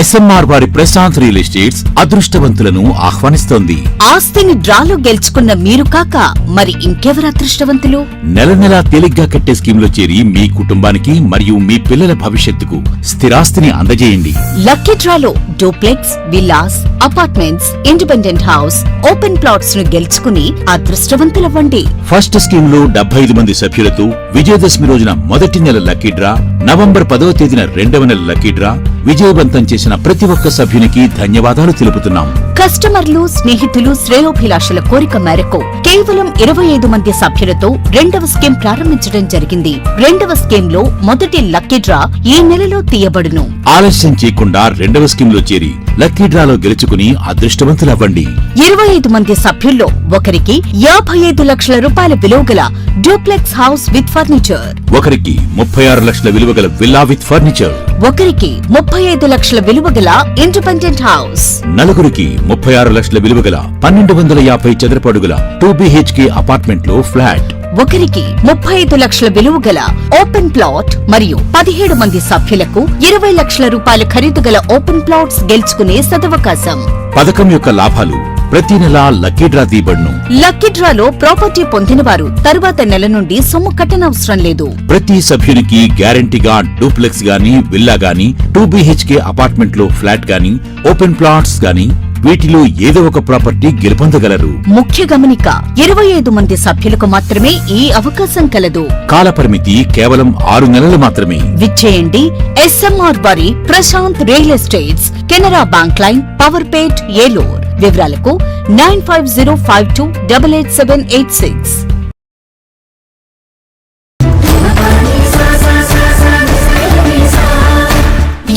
ఎస్ఎంఆర్ వారి ప్రశాంత్ రియల్ ఎస్టేట్స్ అదృష్టవంతులను ఆహ్వానిస్తోంది. ఆస్తిని డ్రాలో గెలుచుకున్న మీరు కాక మరి ఇంకెవరు అదృష్టవంతులు? నెల నెలా తేలిగ్గా కట్టే స్కీమ్లో చేరి మీ కుటుంబానికి మరియు మీ పిల్లల భవిష్యత్తుకు స్థిరాస్తిని అందజేయండి. లక్కీ డ్రాలో duplex, villas, apartments, independent house, open plots ను గెలుచుకుని అదృష్టవంతులవ్వండి. ఫస్ట్ స్కీమ్ లో 75 మంది సభ్యులతో విజయదశమి రోజున మొదటి నెల లక్కీ డ్రా, నవంబర్ 10వ తేదీన రెండవ నెల లక్కీ డ్రా విజయవంతం చేసిన ప్రతి ఒక్క సభ్యునికి ధన్యవాదాలు తెలుపుతున్నాం. కస్టమర్లు, స్నేహితులు, శ్రేయోభిలాషుల కోరిక మేరకు కేవలం 25 మంది సభ్యులతో రెండవ స్కీమ్ ప్రారంభించడం జరిగింది. రెండవ స్కీమ్ లో మొదటి లక్కీ డ్రా ఈ నెలలో తీయబడును. ఆలస్యం చేయకుండా రెండవ స్కీమ్ లో చేరి లక్కీ డ్రాలో గెలుచుకుని అదృష్టవంతులవ్వండి. 25 మంది సభ్యుల్లో ఒకరికి 55 లక్షల రూపాయల విలువగల డూప్లెక్స్ హౌస్ విత్ ఫర్నిచర్, ఒకరికి 36 లక్షల విలువగల విల్లా విత్ ఫర్నిచర్, ఒకరికి 35 లక్షల విలువగల ఇండిపెండెంట్ హౌస్, నలుగురికి 36 లక్షల విలువగల 1250 చదరపు అడుగుల 2BHK అపార్ట్మెంట్ లో ఫ్లాట్, ఒకరికి 35 లక్షల విలువగల ఓపెన్ ప్లాట్ మరియు 17 మంది సభ్యులకు 20 లక్షల రూపాయల ఖరీదు గల ఓపెన్ ప్లాట్స్ గెలుచుకునే సదవకాశం. పథకం యొక్క లాభాలు ప్రతి నెలా లక్కీ డ్రా తీయబడును. లక్కీ డ్రాలో ప్రాపర్టీ పొందిన వారు తరువాత నెల నుండి సొమ్ము కట్టనవసరం లేదు. ప్రతి సభ్యునికి గ్యారంటీగా డూప్లెక్స్ గాని, విల్లా గాని, 2BHK అపార్ట్మెంట్ లో ఫ్లాట్ గాని, ఓపెన్ ప్లాట్స్ గాని వీటిలో ఏదో ఒక ప్రాపర్టీ గెలుపొందగలరు. ముఖ్య గమనిక, 25 మంది సభ్యులకు మాత్రమే ఈ అవకాశం కలదు. కాలపరిమితి కేవలం 6 నెలలు మాత్రమే. విచ్చేయండి ఎస్ఎంఆర్ వారి Prashant real estates, Canara bank line, Powerpet, Eluru. వివరాలకు 9505288786.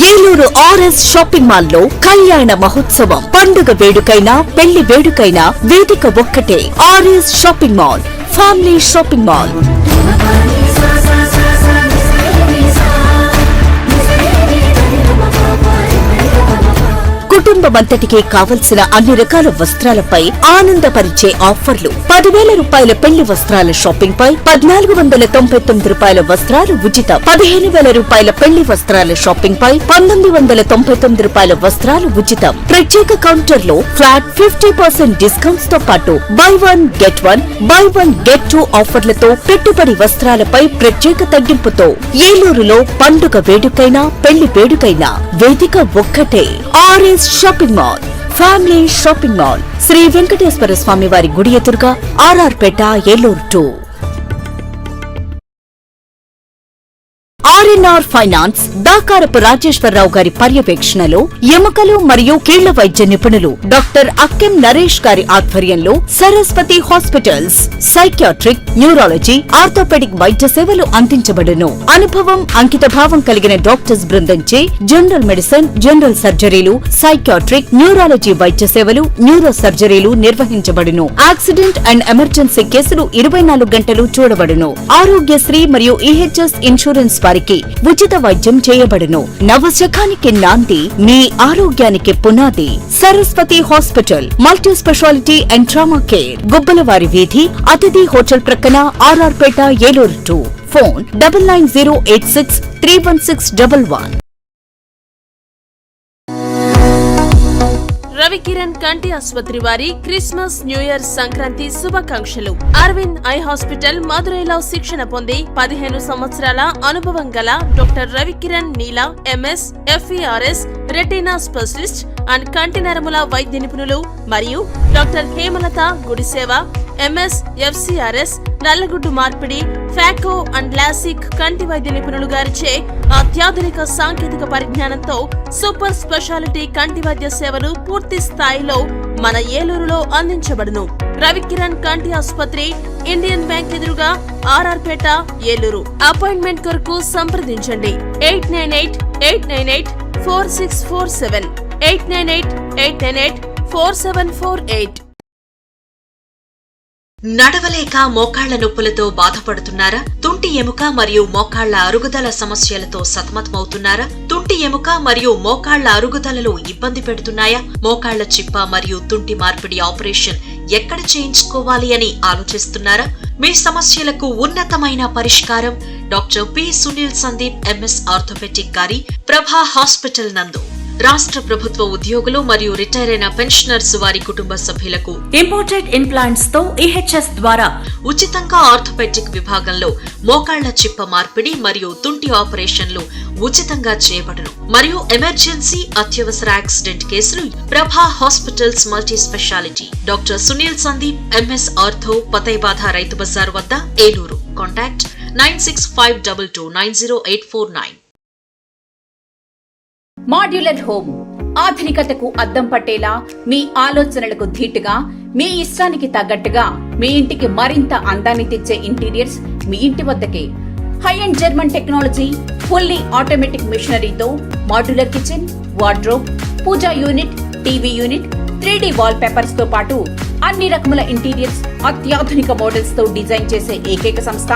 ఏలూరు ఆర్ఎస్ షాపింగ్ మాల్ లో కళ్యాణ మహోత్సవం. పండుగ వేడుకైనా, పెళ్లి వేడుకైనా వేదిక ఒక్కటే. RS shopping mall, family shopping mall. కుటుంబమంతటికి కావలసిన అన్ని రకాల వస్త్రాలపై ఆనందపరిచే ఆఫర్లు. 10,000 రూపాయల పెళ్లి వస్త్రాల షాపింగ్ పై 1,499 రూపాయల వస్త్రాలు ఉచితం. 15,000 రూపాయల పెళ్లి వస్త్రాల షాపింగ్ పై 1,999 రూపాయల వస్త్రాలు ఉచితం. ప్రత్యేక కౌంటర్ లో ఫ్లాట్ 50% డిస్కౌంట్స్ తో పాటు బై 1 గెట్ 2 ఆఫర్లతో పెట్టుబడి వస్త్రాలపై ప్రత్యేక తగ్గింపుతో. ఏలూరులో పండుగ వేడుకైనా, పెళ్లి వేడుకైనా వేదిక ఒక్కటే. RS shopping mall, family shopping mall. Shri Venkateswara Swamy వారి గుడి ఎదురుగా, RR Peta, Eluru 2. RNR finance Dakarapu Rajeswararao గారి పర్యవేక్షణలో ఎముకలు మరియు కీళ్ల వైద్య నిపుణులు డాక్టర్ అక్కెం నరేష్ గారి ఆధ్వర్యంలో Saraswati hospitals psychiatric, neurology, orthopedic వైద్య సేవలు అందించబడును. అనుభవం, అంకిత భావం కలిగిన డాక్టర్స్ బృందంచే జనరల్ మెడిసిన్, జనరల్ సర్జరీలు, సైకియాట్రిక్, న్యూరాలజీ వైద్య సేవలు, న్యూరో సర్జరీలు నిర్వహించబడును. యాక్సిడెంట్ అండ్ ఎమర్జెన్సీ కేసులు 24 గంటలు చూడబడును. ఆరోగ్యశ్రీ మరియు ఈహెచ్ఎస్ ఇన్సూరెన్స్ వారికి ఉచిత వైద్యం చేయబడును. నవశకానికి నాంది, మీ ఆరోగ్యానికి పునాది. Saraswati hospital, multi speciality and trauma care, Gubbalavari వీధి, అతిథి హోటల్ ప్రక్కన, ఆర్ఆర్ పేట, ఏలూరు 2. ఫోన్ 9908631611. రవికిరణ్ కంటి ఆసుపత్రి వారి క్రిస్మస్, న్యూ ఇయర్, సంక్రాంతి శుభాకాంక్షలు. అరవింద్ ఐ హాస్పిటల్ మదురైలో శిక్షణ పొంది 15 సంవత్సరాల అనుభవం గల doctor Ravikiran Neela MS, FERS, retina specialist and కంటి నరముల వైద్య నిపుణులు మరియు doctor Hemalatha Gudiseva MS, FCRS, నల్లగుడ్డు మార్పిడి, ఫ్యాకో అండ్ లాసిక్ కంటి వైద్య నిపుణులు గారిచే అత్యాధునిక సాంకేతిక పరిజ్ఞానంతో సూపర్ స్పెషాలిటీ కంటి వైద్య సేవలు పూర్తి స్థాయిలో మన ఏలూరులో అందించబడును. రవికిరణ్ కంటి ఆసుపత్రి, ఇండియన్ బ్యాంక్ ఎదురుగా, ఆర్ఆర్ పేట, ఏలూరు. అపాయింట్మెంట్ కొరకు సంప్రదించండి 898-898-4647, 898-898-4748. నడవలేక మోకాళ్ల నొప్పులతో బాధపడుతున్నారా? తుంటి ఎముక మరియు మోకాళ్ల అరుగుదల సమస్యలతో సతమతమవుతున్నారా? తుంటి ఎముక మరియు మోకాళ్ల అరుగుదలలో ఇబ్బంది పెడుతున్నాయా? మోకాళ్ల చిప్ప మరియు తుంటి మార్పిడి ఆపరేషన్ ఎక్కడ చేయించుకోవాలి అని ఆలోచిస్తున్నారా? మీ సమస్యలకు ఉన్నతమైన పరిష్కారం doctor P. Sunil Sandeep MS orthopaedic గారి ప్రభా హాస్పిటల్ నందు. రాష్ట్ర ప్రభుత్వ ఉద్యోగులు మరియు రిటైర్ అయిన పెన్షనర్స్ వారి కుటుంబ సభ్యులకు ఇంపోర్టెడ్ ఇంప్లాంట్స్ తో ఈహెచ్ఎస్ ద్వారా ఉచితంగా ఆర్థోపెడిక్ విభాగంలో మోకాళ్ల చిప్ప మార్పిడి మరియు తుంటి ఆపరేషన్లు ఉచితంగా చేయబడును మరియు ఎమర్జెన్సీ అత్యవసర యాక్సిడెంట్ కేసులు Prabha hospitals multi speciality doctor Sunil Sandeep MS ortho పతైబాధ రైతు బజార్ వద్ద ఏలూరు. కాంటాక్ట్ 9652290849. మాడ్యులర్ హోమ్ ఆధునికతకు అద్దం పట్టేలా మీ ఆలోచనలకు ధీటుగా మీ ఇష్టానికి తగ్గట్టుగా మీ ఇంటికి మరింత అందాన్ని తెచ్చే ఇంటీరియర్స్ మీ ఇంటి వద్దకే. High and German technology, fully automatic మిషనరీతో modular kitchen, wardrobe, pooja unit, TV unit, 3D wall papers తో పాటు అన్ని రకముల ఇంటీరియర్స్ అత్యాధునిక మోడల్స్ తో డిజైన్ చేసే ఏకైక సంస్థ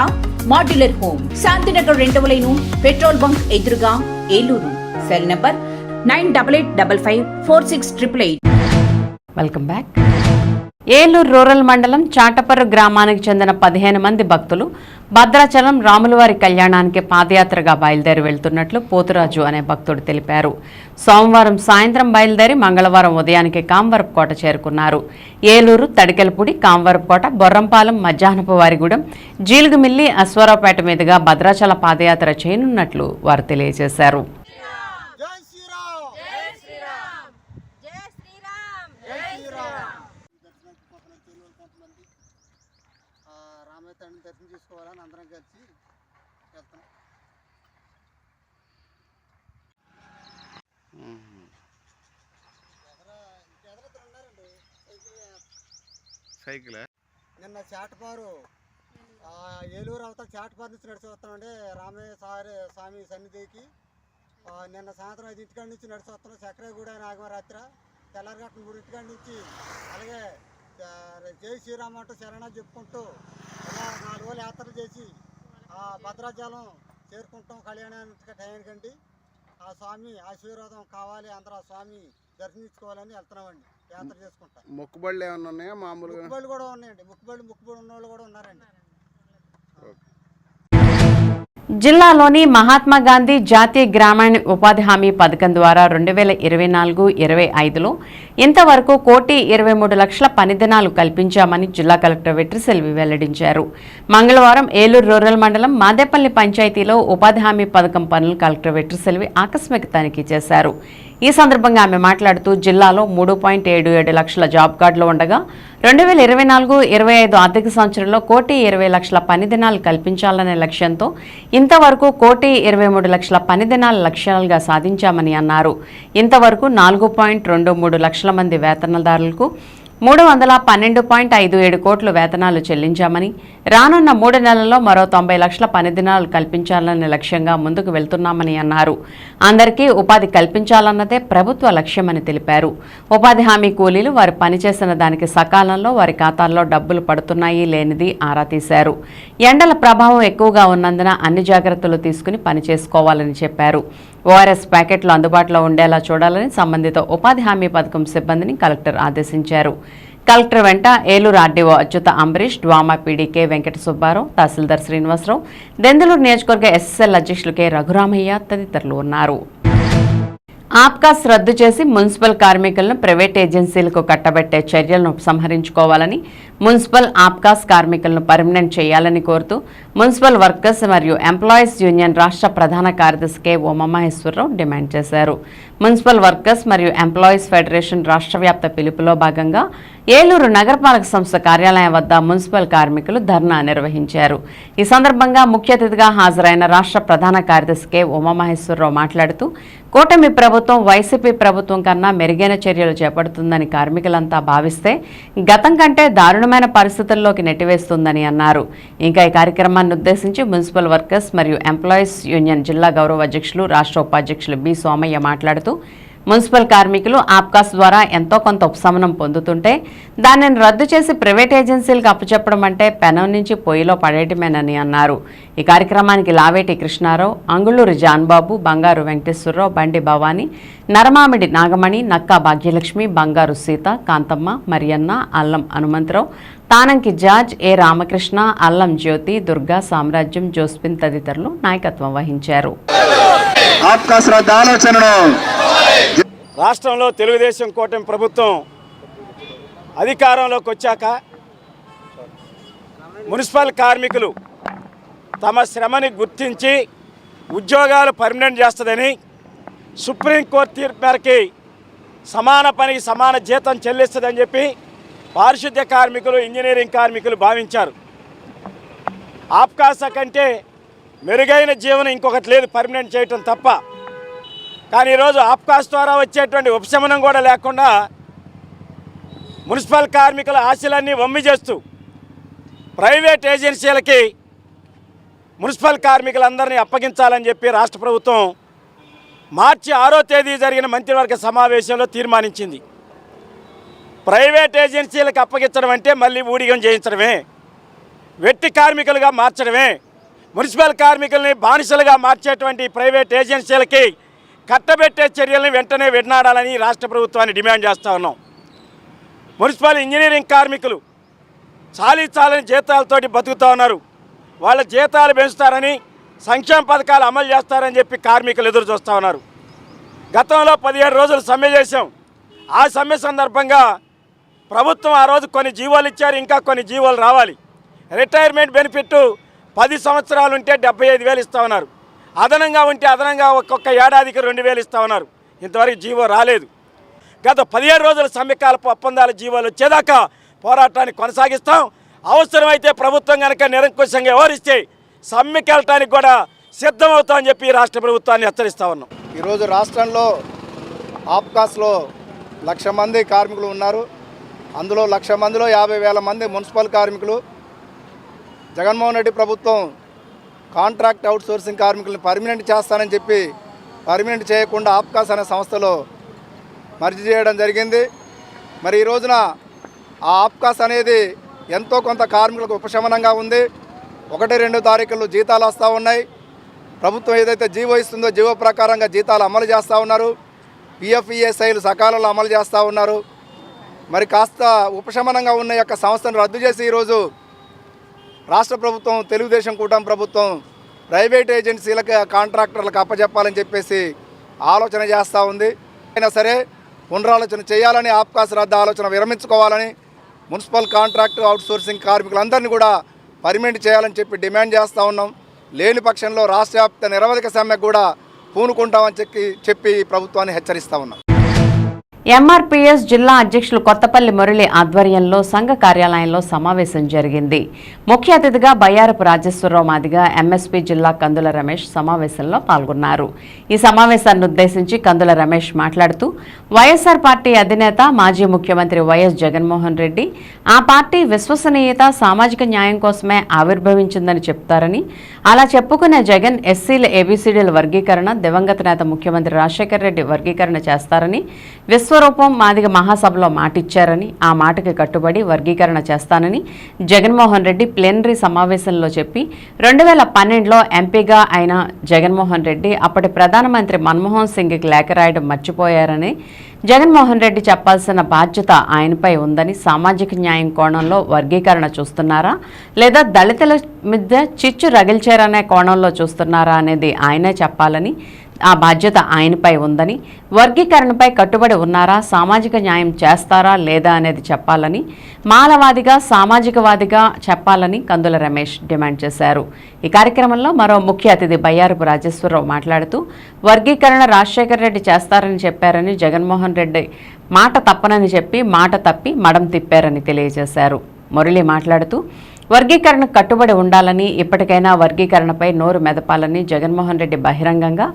మాడ్యులర్ హోమ్. శాంతినగర్ 2వ లైను, పెట్రోల్ బంక్ ఎదురుగా, Eluru. Cell number 9855546888. Welcome back. Eluru rural మండలం చాటపర్రు గ్రామానికి చెందిన 15 మంది భక్తులు భద్రాచలం రాములవారి కళ్యాణానికి పాదయాత్రగా బయలుదేరి వెళ్తున్నట్లు పోతురాజు అనే భక్తుడు తెలిపారు. సోమవారం సాయంత్రం బయలుదేరి మంగళవారం ఉదయానికి కాంవరపుకోట చేరుకున్నారు. ఏలూరు, తడికెలపూడి, కాంవరపుకోట, బొర్రంపాలెం, మధ్యాహ్నపు వారిగూడెం, జీలుగుమిల్లి, అశ్వారావుపేట మీదుగా భద్రాచల పాదయాత్ర చేయనున్నట్లు వారు తెలియజేశారు. దర్శనం చేసుకోవాలని అందరం కలిసి వెళ్తాం. సైకిల్ నిన్న చాటపారు ఏలూరు అవతల చాటపారు నుంచి నడిచి వస్తామండి రామయ్య స్వామి సన్నిధికి. నిన్న సాయంత్రం 5 నుంచి నడిచి వస్తున్నాం. చక్రగూడ నాగమరాత్ర తెల్లారగట్ట 3 నుంచి అలాగే జై శ్రీరామ్ అంటూ శరణ చెప్పుకుంటూ ఇలా 4 రోజులు యాత్రలు చేసి భద్రాచలం చేరుకుంటాం. కళ్యాణానికి టైంకండి ఆ స్వామి ఆశీర్వాదం కావాలి, అందరూ ఆ స్వామి దర్శించుకోవాలని వెళ్తున్నామండి. యాత్ర చేసుకుంటాం. మొక్కుబడులు ఏమన్నా ఉన్నాయా? మామూలుగా మొక్కుబడులు కూడా ఉన్నాయండి. మొక్కుబడి ఉన్న వాళ్ళు కూడా ఉన్నారండి. జిల్లాలోని మహాత్మా గాంధీ జాతీయ గ్రామీణ ఉపాధి హామీ పథకం ద్వారా 2024-25లో ఇంతవరకు 1,23,00,000 పని దినాలు కల్పించామని జిల్లా కలెక్టర్ వెట్రిసెల్వి వెల్లడించారు. మంగళవారం ఏలూరు రూరల్ మండలం మాదేపల్లి పంచాయతీలో ఉపాధి హామీ పథకం పనులు కలెక్టర్ వెట్రిసెల్వి ఆకస్మిక తనిఖీ చేశారు. ఈ సందర్భంగా ఆమె మాట్లాడుతూ జిల్లాలో 3.77 లక్షల జాబ్ కార్డులు ఉండగా 2024-25 ఆర్థిక సంవత్సరంలో 1,20,00,000 పని దినాలు కల్పించాలనే లక్ష్యంతో ఇంతవరకు 1,23,00,000 పని దినాల లక్ష్యాలుగా సాధించామని అన్నారు. ఇంతవరకు 4.23 లక్షల మంది వేతనదారులకు 312.57 కోట్ల వేతనాలు చెల్లించామని, రానున్న 3 నెలల్లో మరో 90 లక్షల పని దినాలు కల్పించాలనే లక్ష్యంగా ముందుకు వెళ్తున్నామని అన్నారు. అందరికీ ఉపాధి కల్పించాలన్నదే ప్రభుత్వ లక్ష్యమని తెలిపారు. ఉపాధి హామీ కూలీలు వారు పనిచేసిన దానికి సకాలంలో వారి ఖాతాల్లో డబ్బులు పడుతున్నాయి లేనిది ఆరా తీశారు. ఎండల ప్రభావం ఎక్కువగా ఉన్నందున అన్ని జాగ్రత్తలు తీసుకుని పని చేసుకోవాలని చెప్పారు. ఓఆర్ఎస్ ప్యాకెట్లు అందుబాటులో ఉండేలా చూడాలని సంబంధిత ఉపాధి హామీ పథకం సిబ్బందిని కలెక్టర్ ఆదేశించారు. కలెక్టర్ వెంట ఏలూరు ఆర్డీఓ అచ్యుత అంబరీష్, డ్వామా పీడీకే వెంకట సుబ్బారావు, తహసీల్దార్ శ్రీనివాసరావు, దెందులూరు నియోజకవర్గ ఎస్ఎస్ఎల్ అధ్యక్షులు కె రఘురామయ్య తదితరులు ఉన్నారు. ఆప్కాస్ రద్దు చేసి మున్సిపల్ కార్మికులను ప్రైవేట్ ఏజెన్సీలకు కట్టబెట్టే చర్యలను ఉపసంహరించుకోవాలని, మున్సిపల్ ఆప్కాస్ కార్మికులను పర్మనెంట్ చేయాలని కోరుతూ మున్సిపల్ వర్కర్స్ మరియు ఎంప్లాయీస్ యూనియన్ రాష్ట్ర ప్రధాన కార్యదర్శి కె ఉమామహేశ్వరరావు డిమాండ్ చేశారు. మున్సిపల్ వర్కర్స్ మరియు ఎంప్లాయీస్ ఫెడరేషన్ రాష్ట్ర వ్యాప్త పిలుపులో భాగంగా ఏలూరు నగరపాలక సంస్థ కార్యాలయం వద్ద మున్సిపల్ కార్మికులు ధర్నా నిర్వహించారు. ఈ సందర్భంగా ముఖ్య అతిథిగా హాజరైన రాష్ట్ర ప్రధాన కార్యదర్శి కె ఉమామహేశ్వరరావు మాట్లాడుతూ కూటమి ప్రభుత్వం వైసీపీ ప్రభుత్వం కన్నా మెరుగైన చర్యలు చేపడుతుందని కార్మికులంతా భావిస్తే గతం కంటే దారుణమైన పరిస్థితుల్లోకి నెట్టివేస్తుందని అన్నారు. ఇంకా ఈ కార్యక్రమాన్ని ఉద్దేశించి మున్సిపల్ వర్కర్స్ మరియు ఎంప్లాయీస్ యూనియన్ జిల్లా గౌరవ అధ్యక్షులు, రాష్ట్ర ఉపాధ్యక్షులు బి సోమయ్య మాట్లాడుతూ మున్సిపల్ కార్మికులు ఆప్కాస్ ద్వారా ఎంతో కొంత ఉపశమనం పొందుతుంటే దానిని రద్దు చేసి ప్రైవేట్ ఏజెన్సీలకు అప్పచెప్పడం అంటే పెనం నుంచి పొయ్యిలో పడేయటమేనని అన్నారు. ఈ కార్యక్రమానికి లావేటి కృష్ణారావు, అంగుళూరు జాన్బాబు, బంగారు వెంకటేశ్వరరావు, బండి భవానీ, నరమామిడి నాగమణి, నక్కా భాగ్యలక్ష్మి, బంగారు సీత, కాంతమ్మ, మరియన్న, అల్లం హనుమంతరావు, తానంకి జార్జ్, ఏ రామకృష్ణ, అల్లం జ్యోతి, దుర్గా, సామ్రాజ్యం, జోస్పిన్ తదితరులు నాయకత్వం వహించారు. రాష్ట్రంలో తెలుగుదేశం కూటమి ప్రభుత్వం అధికారంలోకి వచ్చాక మున్సిపల్ కార్మికులు తమ శ్రమని గుర్తించి ఉద్యోగాలు పర్మనెంట్ చేస్తుందని సుప్రీంకోర్టు తీర్పు మేరకి సమాన పనికి సమాన జీతం చెల్లిస్తుందని చెప్పి పారిశుద్ధ్య కార్మికులు, ఇంజనీరింగ్ కార్మికులు భావించారు. ఆప్కాస కంటే మెరుగైన జీవనం ఇంకొకటి లేదు పర్మనెంట్ చేయటం తప్ప. కానీ ఈరోజు ఆప్కాస్ ద్వారా వచ్చేటువంటి ఉపశమనం కూడా లేకుండా మున్సిపల్ కార్మికుల ఆశలన్నీ వమ్మి చేస్తూ ప్రైవేట్ ఏజెన్సీలకి మున్సిపల్ కార్మికులందరినీ అప్పగించాలని చెప్పి రాష్ట్ర ప్రభుత్వం మార్చి 6వ తేదీ జరిగిన మంత్రివర్గ సమావేశంలో తీర్మానించింది. ప్రైవేట్ ఏజెన్సీలకు అప్పగించడం అంటే మళ్ళీ ఊడిగం చేయించడమే, వెట్టి కార్మికులుగా మార్చడమే. మున్సిపల్ కార్మికుల్ని బానిసలుగా మార్చేటువంటి ప్రైవేట్ ఏజెన్సీలకి కట్టబెట్టే చర్యలను వెంటనే విడనాడాలని రాష్ట్ర ప్రభుత్వాన్ని డిమాండ్ చేస్తూ ఉన్నాం. మున్సిపల్ ఇంజనీరింగ్ కార్మికులు చాలని జీతాలతోటి బతుకుతూ ఉన్నారు. వాళ్ళ జీతాలు పెంచుతారని, సంక్షేమ పథకాలు అమలు చేస్తారని చెప్పి కార్మికులు ఎదురు చూస్తూ ఉన్నారు. గతంలో 17 రోజులు సమ్మె చేశాం. ఆ సమ్మె సందర్భంగా ప్రభుత్వం ఆ రోజు కొన్ని జీవోలు ఇచ్చారు, ఇంకా కొన్ని జీవోలు రావాలి. రిటైర్మెంట్ బెనిఫిట్ 10 సంవత్సరాలు ఉంటే 75,000 ఇస్తూ ఉన్నారు. అదనంగా ఉంటే అదనంగా ఒక్కొక్క ఏడాదికి 2,000 ఇస్తూ ఉన్నారు. ఇంతవరకు జీవో రాలేదు. గత 17 రోజుల సమ్మెకాలపు ఒప్పందాల జీవోలు వచ్చేదాకా పోరాటాన్ని కొనసాగిస్తాం. అవసరమైతే ప్రభుత్వం కనుక నిరంకుశంగా వ్యవహరిస్తే సమ్మెకి వెళ్ళటానికి కూడా సిద్ధమవుతామని చెప్పి రాష్ట్ర ప్రభుత్వాన్ని హెచ్చరిస్తూ ఉన్నాం. ఈరోజు రాష్ట్రంలో ఆప్కాస్లో 1,00,000 మంది కార్మికులు ఉన్నారు. అందులో 1,00,000 మందిలో 50,000 మంది మున్సిపల్ కార్మికులు. జగన్మోహన్ రెడ్డి ప్రభుత్వం కాంట్రాక్ట్ అవుట్సోర్సింగ్ కార్మికులను పర్మనెంట్ చేస్తానని చెప్పి పర్మనెంట్ చేయకుండా ఆప్కాస్ అనే సంస్థలో మర్జీ చేయడం జరిగింది. మరి ఈ రోజున ఆ ఆప్కాస్ అనేది ఎంతో కొంత కార్మికులకు ఉపశమనంగా ఉంది. 1-2 తారీఖుల్లో జీతాలు వస్తూ ఉన్నాయి. ప్రభుత్వం ఏదైతే జీవో ఇస్తుందో జీవో ప్రకారంగా జీతాలు అమలు చేస్తూ ఉన్నారు. పిఎఫ్ఈఎస్ఐలు సకాలంలో అమలు చేస్తూ ఉన్నారు. మరి కాస్త ఉపశమనంగా ఉన్న యొక్క సంస్థను రద్దు చేసి ఈరోజు రాష్ట్ర ప్రభుత్వం, తెలుగుదేశం కూటమి ప్రభుత్వం ప్రైవేట్ ఏజెన్సీలకు, కాంట్రాక్టర్లకు అప్పచెప్పాలని చెప్పేసి ఆలోచన చేస్తూ ఉంది. అయినా సరే పునరాలోచన చేయాలని, ఆప్కాస్ రద్దు ఆలోచన విరమించుకోవాలని, మున్సిపల్ కాంట్రాక్ట్ అవుట్సోర్సింగ్ కార్మికులందరినీ కూడా పర్మనెంట్ చేయాలని చెప్పి డిమాండ్ చేస్తూ ఉన్నాం. లేని పక్షంలో రాష్ట్ర వ్యాప్త నిరవధిక సమ్మెకు కూడా పూనుకుంటామని చెప్పి ప్రభుత్వాన్ని హెచ్చరిస్తూ ఉన్నాం. ఎంఆర్పీఎస్ జిల్లా అధ్యక్షులు కొత్తపల్లి మురళి ఆధ్వర్యంలో సంఘ కార్యాలయంలో సమావేశం జరిగింది. ముఖ్య అతిథిగా బయ్యారపు రాజేశ్వరరావు మాదిగ, ఎంఎస్పీ జిల్లా కందుల రమేష్ సమావేశంలో పాల్గొన్నారు. ఈ సమావేశాన్ని ఉద్దేశించి కందుల రమేష్ మాట్లాడుతూ వైఎస్ఆర్ పార్టీ అధినేత మాజీ ముఖ్యమంత్రి వైఎస్ జగన్మోహన్ రెడ్డి ఆ పార్టీ విశ్వసనీయత సామాజిక న్యాయం కోసమే ఆవిర్భవించిందని చెప్తారని, అలా చెప్పుకునే జగన్ ఎస్సీల ఏబీసీడీల వర్గీకరణ, దివంగత నేత ముఖ్యమంత్రి రాజశేఖర రెడ్డి వర్గీకరణ చేస్తారని, విశ్వరూపం మాదిగ మహాసభలో మాటిచ్చారని, ఆ మాటకి కట్టుబడి వర్గీకరణ చేస్తానని జగన్మోహన్ రెడ్డి ప్లెనరీ సమావేశంలో చెప్పి 2012లో ఎంపీగా అయిన జగన్మోహన్ రెడ్డి అప్పటి ప్రధానమంత్రి మన్మోహన్ సింగ్కి లేఖ రాయడం మర్చిపోయారని, జగన్మోహన్ రెడ్డి చెప్పాల్సిన బాధ్యత ఆయనపై ఉందని, సామాజిక న్యాయం కోణంలో వర్గీకరణ చూస్తున్నారా లేదా దళితుల మీద చిచ్చు రగిల్చారనే కోణంలో చూస్తున్నారా అనేది ఆయనే చెప్పాలని, ఆ బాధ్యత ఆయనపై ఉందని, వర్గీకరణపై కట్టుబడి ఉన్నారా, సామాజిక న్యాయం చేస్తారా లేదా అనేది చెప్పాలని, మాలవాదిగా సామాజికవాదిగా చెప్పాలని కందుల రమేష్ డిమాండ్ చేశారు. ఈ కార్యక్రమంలో మరో ముఖ్య అతిథి బయ్యారపు రాజేశ్వరరావు మాట్లాడుతూ వర్గీకరణ రాజశేఖర రెడ్డి చేస్తారని చెప్పారని, జగన్మోహన్ రెడ్డి మాట తప్పనని చెప్పి మాట తప్పి మడం తిప్పారని తెలియజేశారు. మురళి మాట్లాడుతూ వర్గీకరణ కట్టుబడి ఉండాలని, ఇప్పటికైనా వర్గీకరణపై నోరు మెదపాలని, జగన్మోహన్ రెడ్డి బహిరంగంగా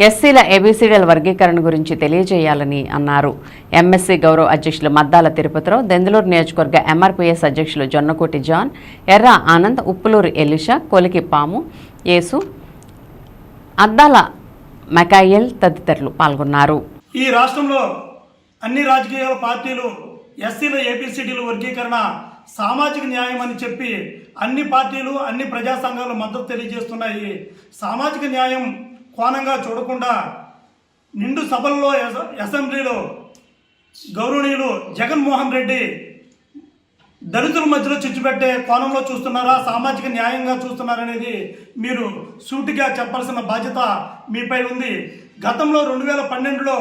ఎస్సీల ఏబీసీడీల వర్గీకరణ గురించి తెలియజేయాలని అన్నారు. ఎంఎస్సీ గౌరవ అధ్యక్షులు మద్దాల తిరుపతిరావు, దెందులూరు నియోజకవర్గ ఎంఆర్పీఎస్ అధ్యక్షులు జొన్నకోటి జాన్, ఎర్ర ఆనంద్, ఉప్పులూరు ఎలిషా, కొలికి పాము, యేసు, అద్దాల మెకాయల్ తదితరులు పాల్గొన్నారు. ఈ రాష్ట్రంలో అన్ని రాజకీయ పార్టీలు ఎస్సీల ఏబీసీడీల వర్గీకరణ సామాజిక న్యాయం అని చెప్పి అన్ని పార్టీలు, అన్ని ప్రజా సంఘాలు మద్దతు తెలియజేస్తున్నాయి. సామాజిక న్యాయం కోణంగా చూడకుండా నిండు సభల్లో, అసెంబ్లీలో గౌరవనీయులు జగన్మోహన్ రెడ్డి దళితుల మధ్యలో చిచ్చుపెట్టే కోణంలో చూస్తున్నారా, సామాజిక న్యాయంగా చూస్తున్నారనేది మీరు సూటిగా చెప్పాల్సిన బాధ్యత మీపై ఉంది. గతంలో 2012లో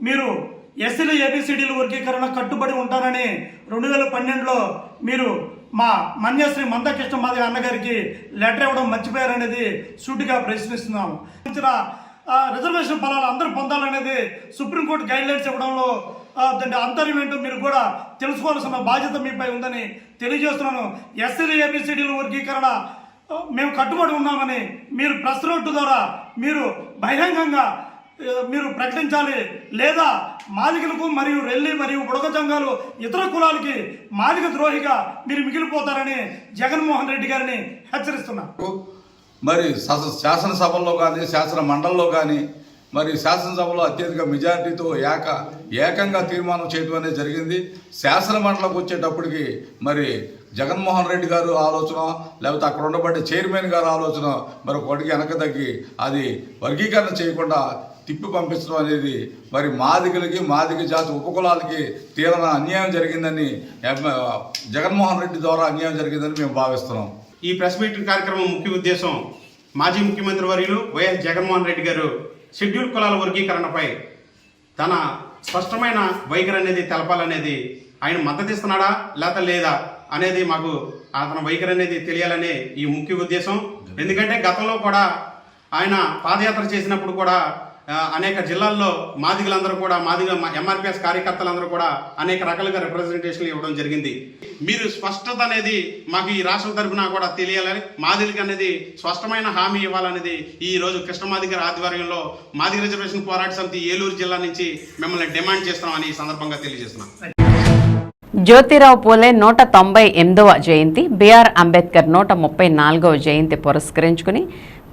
మీరు ఎస్సీల ఏబిసిడీల వర్గీకరణ కట్టుబడి ఉంటానని 2012లో మీరు మా మన్యశ్రీ మందకృష్ణ మాదిగ అన్నగారికి లెటర్ ఇవ్వడం మర్చిపోయారనేది సూటిగా ప్రశ్నిస్తున్నాము. రిజర్వేషన్ ఫలాలు అందరూ పొందాలనేది సుప్రీంకోర్టు గైడ్లైన్స్ ఇవ్వడంలో దాని అంతర్యం ఏంటో మీరు కూడా తెలుసుకోవాల్సిన బాధ్యత మీపై ఉందని తెలియజేస్తున్నాను. ఎస్సీల ఏబిసిడీల వర్గీకరణ మేము కట్టుబడి ఉన్నామని మీరు ప్రెస్ నోట్ ద్వారా మీరు బహిరంగంగా మీరు ప్రకటించాలి, లేదా మాదిగలకు మరియు రెల్లి మరియు బుడగ సంఘాలు ఇతర కులాలకి మాదిగ ద్రోహిగా మీరు మిగిలిపోతారని జగన్మోహన్ రెడ్డి గారిని హెచ్చరిస్తున్నారు. మరి శాసనసభల్లో కానీ శాసన మండలిలో కానీ మరి శాసనసభలో అత్యధిక మెజారిటీతో ఏకంగా తీర్మానం చేయడం అనేది జరిగింది. శాసన మండలికి వచ్చేటప్పటికి మరి జగన్మోహన్ రెడ్డి గారు ఆలోచన, లేకపోతే అక్కడ ఉండబడే చైర్మన్ గారు ఆలోచన మరి ఒకటికి వెనక తగ్గి అది వర్గీకరణ చేయకుండా తిప్పి పంపించడం అనేది మరి మాదిగలకి మాదిగ జాతి ఉపకులాలకి తీవ్ర అన్యాయం జరిగిందని, జగన్మోహన్ రెడ్డి ద్వారా అన్యాయం జరిగిందని మేము భావిస్తున్నాం. ఈ ప్రెస్ మీట్ కార్యక్రమం ముఖ్య ఉద్దేశం మాజీ ముఖ్యమంత్రి వర్యులు వైఎస్ జగన్మోహన్ రెడ్డి గారు షెడ్యూల్ కులాల వర్గీకరణపై తన స్పష్టమైన వైఖరి అనేది తెలపాలనేది, ఆయన మద్దతు ఇస్తున్నాడా లేక లేదా అనేది మాకు అతని వైఖరి అనేది తెలియాలనే ఈ ముఖ్య ఉద్దేశం. ఎందుకంటే గతంలో కూడా ఆయన పాదయాత్ర చేసినప్పుడు కూడా అనేక జిల్లాల్లో మాదిగలందరూ కూడా మాదిగ ఎంఆర్పిఎస్ కార్యకర్తలందరూ కూడా అనేక రకాలుగా రిప్రజెంటేషన్లు ఇవ్వడం జరిగింది. మీరు స్పష్టత అనేది మాకు ఈ రాష్ట్రం తరఫున కూడా తెలియాలని, మాదిగలకి అనేది స్పష్టమైన హామీ ఇవ్వాలనేది ఈ రోజు కృష్ణమాదిగ గారి ఆధ్వర్యంలో మాదిగ రిజర్వేషన్ పోరాట సమితి ఏలూరు జిల్లా నుంచి మిమ్మల్ని డిమాండ్ చేస్తున్నామని ఈ సందర్భంగా తెలియజేస్తున్నాం. జ్యోతిరావు పూలే 198వ జయంతి, బిఆర్ అంబేద్కర్ 134వ జయంతి పురస్కరించుకుని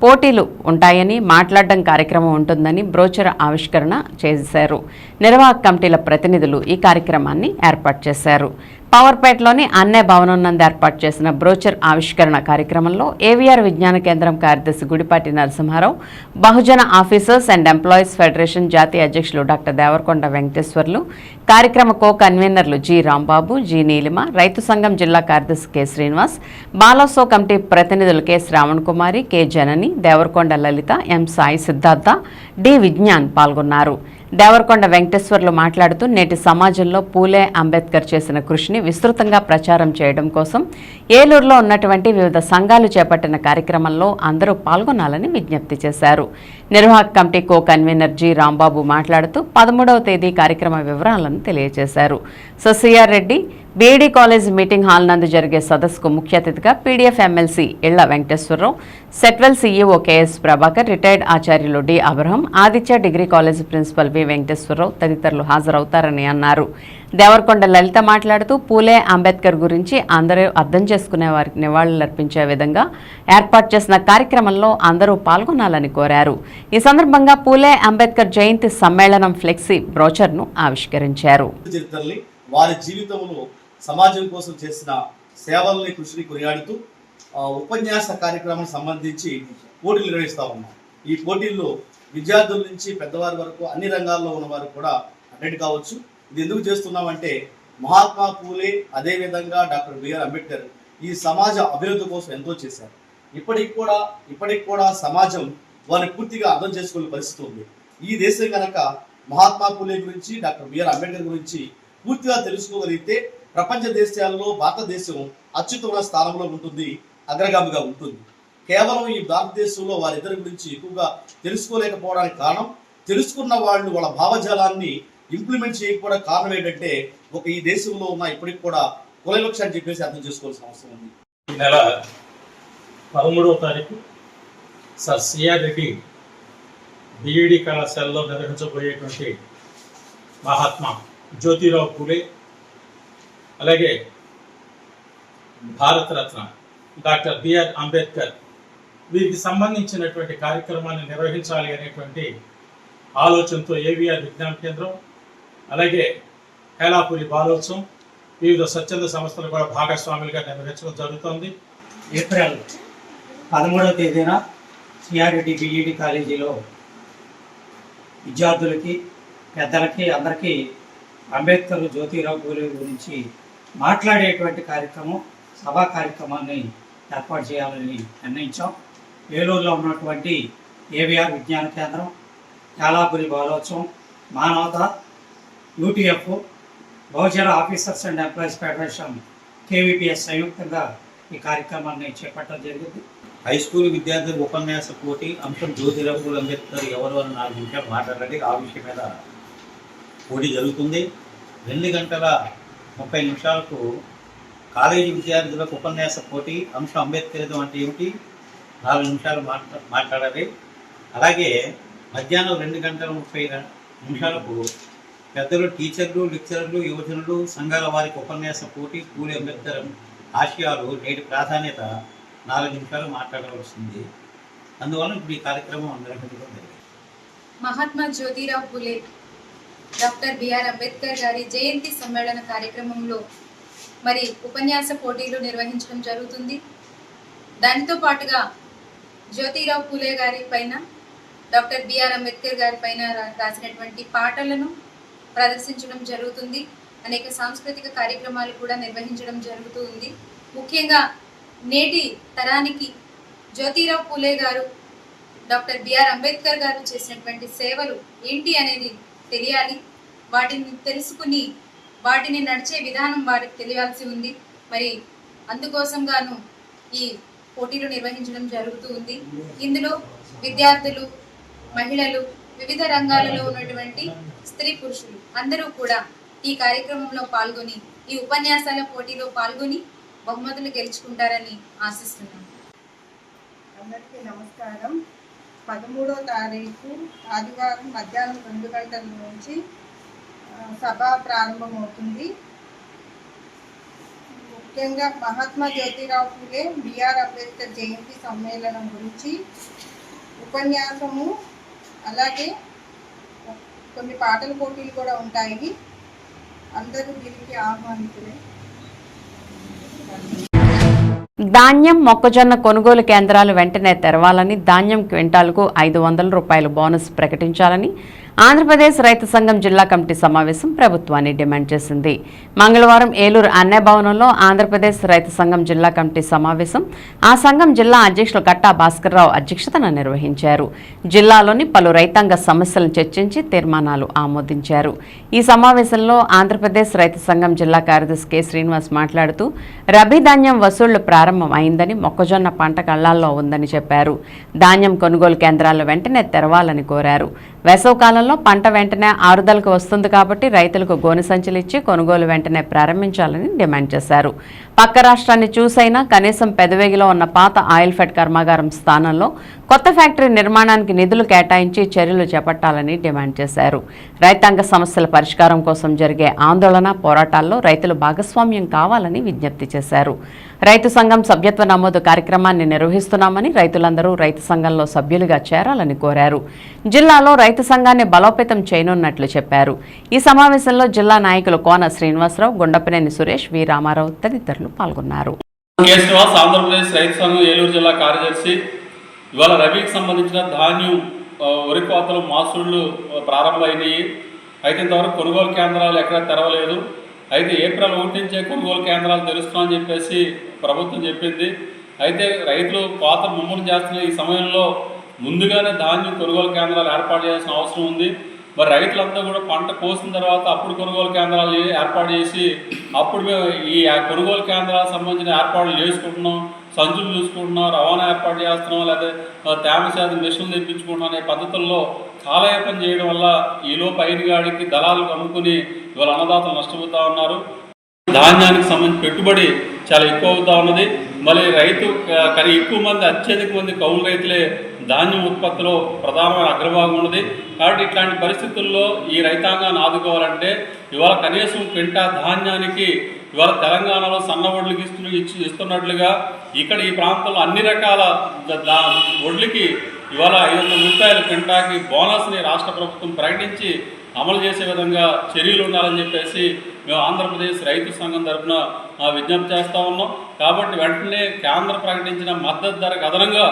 పోటీలు ఉంటాయని, మాట్లాడడం కార్యక్రమం ఉంటుందని బ్రోచర్ ఆవిష్కరణ చేశారు. నిర్వాహక కమిటీల ప్రతినిధులు ఈ కార్యక్రమాన్ని ఏర్పాటు చేశారు. పవర్పేటలోని అన్నే భవనం నందు ఏర్పాటు చేసిన బ్రోచర్ ఆవిష్కరణ కార్యక్రమంలో ఏవీఆర్ విజ్ఞాన కేంద్రం కార్యదర్శి గుడిపాటి నరసింహారావు, బహుజన ఆఫీసర్స్ అండ్ ఎంప్లాయీస్ ఫెడరేషన్ జాతీయ అధ్యక్షులు డాక్టర్ దేవరకొండ వెంకటేశ్వర్లు, కార్యక్రమ కో కన్వీనర్లు జి రాంబాబు, జి నీలిమ, రైతు సంఘం జిల్లా కార్యదర్శి కె శ్రీనివాస్, బాలోత్సవ కమిటీ ప్రతినిధులు కె శ్రావణ్ కుమారి, కె జనని, దేవరకొండ లలిత, ఎం సాయి సిద్ధార్థ, డి విజ్ఞాన్ పాల్గొన్నారు. దేవరకొండ వెంకటేశ్వర్లు మాట్లాడుతూ నేటి సమాజంలో పూలే అంబేద్కర్ చేసిన కృషిని విస్తృతంగా ప్రచారం చేయడం కోసం ఏలూరులో ఉన్నటువంటి వివిధ సంఘాలు చేపట్టిన కార్యక్రమంలో అందరూ పాల్గొనాలని విజ్ఞప్తి చేశారు. నిర్వాహక committee co convener G Rambabu మాట్లాడుతూ 13వ తేదీ కార్యక్రమ వివరాలను తెలియజేశారు. CR Reddy BEd college meeting hall నందు జరిగే సదస్సుకు ముఖ్య అతిథిగా PDF MLC Illa Venkateswararao, Setwel CEO KS Prabhakar, retired ఆచార్యులు D Abraham, Aditya degree college principal V Venkateswararao తదితరులు హాజరవుతారని అన్నారు. దేవరకొండ లలిత మాట్లాడుతూ పూలే అంబేద్కర్ గురించి అందరూ అర్థం చేసుకునే వారికి నివాళులర్పించే విధంగా ఏర్పాటు చేసిన కార్యక్రమంలో అందరూ పాల్గొనాలని కోరారు. ఈ సందర్భంగా పూలే అంబేద్కర్ జయంతి సమ్మేళనం ఫ్లెక్సీ బ్రోచర్ను ఆవిష్కరించారు. వారి జీవితంలో సమాజం కోసం చేసిన సేవల్ని, కృషిని కొనియాడుతూ ఉపన్యాస కార్యక్రమం సంబంధించి పోటీలు నిర్వహిస్తూ ఉన్నాం. ఈ పోటీల్లో విద్యార్థుల నుంచి పెద్దవారి వరకు అన్ని రంగాల్లో ఉన్నవారు కూడా అటెండ్ కావచ్చు. ఇది ఎందుకు చేస్తున్నామంటే మహాత్మా పూలే, అదేవిధంగా డాక్టర్ బిఆర్ అంబేద్కర్ ఈ సమాజ అభివృద్ధి కోసం ఎంతో చేశారు. ఇప్పటికి కూడా సమాజం వారిని పూర్తిగా అర్థం చేసుకునే పరిస్థితి ఉంది. ఈ దేశం కనుక మహాత్మా పూలే గురించి, డాక్టర్ బిఆర్ అంబేద్కర్ గురించి పూర్తిగా తెలుసుకోగలిగితే ప్రపంచ దేశాల్లో భారతదేశం అత్యుత్తమ స్థానంలో ఉంటుంది, అగ్రగామిగా ఉంటుంది. కేవలం ఈ భారతదేశంలో వారిద్దరి గురించి ఎక్కువగా తెలుసుకోలేకపోవడానికి కారణం, తెలుసుకున్న వాళ్ళు వాళ్ళ భావజాలాన్ని ఇంప్లిమెంట్ చేయకపోవడం కారణం ఏంటంటే ఈ దేశంలో ఉన్న ఇప్పటికి కూడా కుల వివక్ష అని చెప్పేసి అర్థం చేసుకోవాల్సిన అవసరం ఉంది. ఈ నెల 13వ తారీఖు సర్ సిఆర్ రెడ్డి బీఈడీ కళాశాలలో నిర్వహించబోయేటువంటి మహాత్మా జ్యోతిరావు పూలే, అలాగే భారతరత్న డాక్టర్ బిఆర్ అంబేద్కర్ వీరికి సంబంధించినటువంటి కార్యక్రమాన్ని నిర్వహించాలి అనేటువంటి ఆలోచనతో ఏవీఆర్ విజ్ఞాన కేంద్రం, అలాగే హేలాపురి బాలోత్సవం, వివిధ స్వచ్ఛంద సంస్థలు కూడా భాగస్వాములుగా నిర్వహించడం జరుగుతుంది. ఏప్రిల్ 13వ తేదీన సిఆర్రెడ్డి బీఈడీ కాలేజీలో విద్యార్థులకి, పెద్దలకి అందరికీ అంబేద్కర్, జ్యోతిరావు పూలే గురించి మాట్లాడేటువంటి కార్యక్రమం, సభా కార్యక్రమాన్ని ఏర్పాటు చేయాలని నిర్ణయించాం. ఏలూరులో ఉన్నటువంటి ఏవీఆర్ విజ్ఞాన కేంద్రం, హేలాపురి బాలోత్సవం, మానవత UTF, Bahujan officers and employees federation KVPS సంయుక్తంగా ఈ కార్యక్రమాన్ని చేపట్టడం జరిగింది. హై స్కూల్ విద్యార్థుల ఉపన్యాస పోటీ అంశం జ్యోతిరావు పూలే అంబేద్కర్ ఎవరు అని 4 నిమిషాలు మాట్లాడండి. ఆ విషయం మీద పోటీ జరుగుతుంది. 2 గంటల 30 నిమిషాలకు కాలేజీ విద్యార్థులకు ఉపన్యాస పోటీ అంశం అంబేద్కరిజం అంటే ఏమిటి 4 నిమిషాలు మాట్లాడాలి. అలాగే మధ్యాహ్నం 2 గంటల 30 నిమిషాలకు పెద్దలు, టీచర్లు, లెక్చరర్లు, యువజనులు, సంఘాల వారికి ఉపన్యాస పోటీ పూలే అంబేద్కర్ ఆశయాలు నేటి ప్రాధాన్యత 4 నిమిషాలు మాట్లాడవలసింది. అందువల్ల ఇప్పుడు ఈ కార్యక్రమం నిర్వహించడం జరిగింది. మహాత్మా జ్యోతిరావు పూలే డాక్టర్ బిఆర్ అంబేద్కర్ గారి జయంతి సమ్మేళన కార్యక్రమంలో మరి ఉపన్యాస పోటీలు నిర్వహించడం జరుగుతుంది. దానితో పాటుగా జ్యోతిరావు పూలే గారి పైన డాక్టర్ బిఆర్ అంబేద్కర్ గారి పైన రాసినటువంటి పాటలను ప్రదర్శించడం జరుగుతుంది. అనేక సాంస్కృతిక కార్యక్రమాలు కూడా నిర్వహించడం జరుగుతూ ఉంది. ముఖ్యంగా నేటి తరానికి జ్యోతిరావు పూలే గారు, డాక్టర్ బిఆర్ అంబేద్కర్ గారు చేసినటువంటి సేవలు ఏంటి అనేది తెలియాలి. వాటిని తెలుసుకుని వాటిని నడిచే విధానం వారికి తెలియాల్సి ఉంది. మరి అందుకోసం గాను ఈ పోటీలు నిర్వహించడం జరుగుతూ ఉంది. ఇందులో విద్యార్థులు, మహిళలు, వివిధ రంగాలలో ఉన్నటువంటి స్త్రీ పురుషులు అందరూ కూడా ఈ కార్యక్రమంలో పాల్గొని ఈ ఉపన్యాసాల పోటీలో పాల్గొని బహుమతులు గెలుచుకుంటారని ఆశిస్తున్నాను. అందరికీ నమస్కారం. 13వ తారీఖు ఆదివారం మధ్యాహ్నం 2 గంటల నుంచి సభ ప్రారంభమవుతుంది. ముఖ్యంగా మహాత్మా జ్యోతిరావు పూలే బిఆర్ అంబేద్కర్ జయంతి సమ్మేళనం గురించి ఉపన్యాసము, అలాగే కొన్ని పాటల పోటీలు కూడా ఉంటాయి. అందరూ దీనికి ఆహ్వానితులే. ధాన్యం, మొక్కజొన్న కొనుగోలు కేంద్రాలు వెంటనే తెరవాలని, ధాన్యం క్వింటాల్కు 500 రూపాయలు బోనస్ ప్రకటించాలని ఆంధ్రప్రదేశ్ రైతు సంఘం జిల్లా కమిటీ సమావేశం ప్రభుత్వాన్ని డిమాండ్ చేసింది. మంగళవారం ఏలూరు అన్నే భవనంలో ఆంధ్రప్రదేశ్ రైతు సంఘం జిల్లా కమిటీ సమావేశం ఆ సంఘం జిల్లా అధ్యక్షులు కట్టా భాస్కర్రావు అధ్యక్షతన నిర్వహించారు. జిల్లాలోని పలు రైతాంగ సమస్యలను చర్చించి తీర్మానాలు ఆమోదించారు. ఈ సమావేశంలో ఆంధ్రప్రదేశ్ రైతు సంఘం జిల్లా కార్యదర్శి కె శ్రీనివాస్ మాట్లాడుతూ రబీ ధాన్యం వసూళ్లు ప్రారంభం అయిందని, మొక్కజొన్న పంట కళ్లాల్లో ఉందని చెప్పారు. ధాన్యం కొనుగోలు కేంద్రాలు వెంటనే తెరవాలని కోరారు. వేసవి కాలంలో పంట వెంటనే ఆరుదలకు వస్తుంది కాబట్టి రైతులకు గోనె సంచులు ఇచ్చి కొనుగోలు వెంటనే ప్రారంభించాలని డిమాండ్ చేశారు. పక్క రాష్ట్రాన్ని చూసైనా కనీసం పెదవేగిలో ఉన్న పాత ఆయిల్ ఫెడ్ కర్మాగారం స్థానంలో కొత్త ఫ్యాక్టరీ నిర్మాణానికి నిధులు కేటాయించి చర్యలు చేపట్టాలని డిమాండ్ చేశారు. రైతాంగ సమస్యల పరిష్కారం కోసం జరిగే ఆందోళన, పోరాటాల్లో రైతులు భాగస్వామ్యం కావాలని విజ్ఞప్తి చేశారు. రైతు సంఘం సభ్యత్వ నమోదు కార్యక్రమాన్ని నిర్వహిస్తున్నామని, రైతులందరూ రైతు సంఘంలో సభ్యులుగా చేరాలని కోరారు. జిల్లాలో రైతు సంఘాన్ని బలోపేతం చేయనున్నట్లు చెప్పారు. ఈ సమావేశంలో జిల్లా నాయకులు కోన శ్రీనివాసరావు, గుండపనేని సురేష్, వి రామారావు తదితరులు పాల్గొన్నారు. ఆంధ్రప్రదేశ్ రైతు సంఘం ఏలూరు జిల్లా కార్యదర్శి. ఇవాళ రబీకి సంబంధించిన ధాన్యం, వరి కోతలు, మాసూళ్లు ప్రారంభమైనవి. అయితే ఇంతవరకు కొనుగోలు కేంద్రాలు ఎక్కడ తెరవలేదు. అయితే ఏప్రిల్ 1 నుంచే కొనుగోలు కేంద్రాలు తెరుస్తామని చెప్పేసి ప్రభుత్వం చెప్పింది. అయితే రైతులు కోత ముమ్మడి చేస్తున్న ఈ సమయంలో ముందుగానే ధాన్యం కొనుగోలు కేంద్రాలు ఏర్పాటు చేయాల్సిన అవసరం ఉంది. మరి రైతులంతా కూడా పంట కోసిన తర్వాత అప్పుడు కొనుగోలు కేంద్రాలు ఏర్పాటు చేసి అప్పుడు మేము ఈ కొనుగోలు కేంద్రాలకు సంబంధించిన ఏర్పాట్లు చేసుకుంటున్నాం, సంచులు చూసుకుంటున్నాం, రవాణా ఏర్పాటు చేస్తున్నాం, లేదా తేమ శాతం మిషన్లు తెప్పించుకుంటున్నాం అనే పద్ధతుల్లో కాలయాపన చేయడం వల్ల ఈలోపు అయినగాడికి దళాలు అమ్ముకుని ఇవాళ అన్నదాతలు నష్టపోతూ ఉన్నారు. ధాన్యానికి సంబంధించి పెట్టుబడి చాలా ఎక్కువ అవుతూ ఉన్నది. మళ్ళీ రైతు కానీ ఎక్కువ మంది, అత్యధిక మంది కౌలు రైతులే ధాన్యం ఉత్పత్తిలో ప్రధానమైన అగ్రభాగం ఉన్నది. కాబట్టి ఇట్లాంటి పరిస్థితుల్లో ఈ రైతాంగాన్ని ఆదుకోవాలంటే ఇవాళ కనీసం క్వింటా ధాన్యానికి ఇవాళ తెలంగాణలో సన్న వడ్లకి ఇస్తున్నట్లుగా ఇక్కడ ఈ ప్రాంతంలో అన్ని రకాల వడ్లకి ఇవాళ 500 రూపాయలు క్వింటాకి బోనస్ని రాష్ట్ర ప్రభుత్వం ప్రకటించి అమలు చేసే విధంగా చర్యలు ఉండాలని చెప్పేసి మేము ఆంధ్రప్రదేశ్ రైతు సంఘం తరఫున విజ్ఞప్తి చేస్తూ ఉన్నాం. కాబట్టి వెంటనే కేంద్రం ప్రకటించిన మద్దతు ధరకు అదనంగా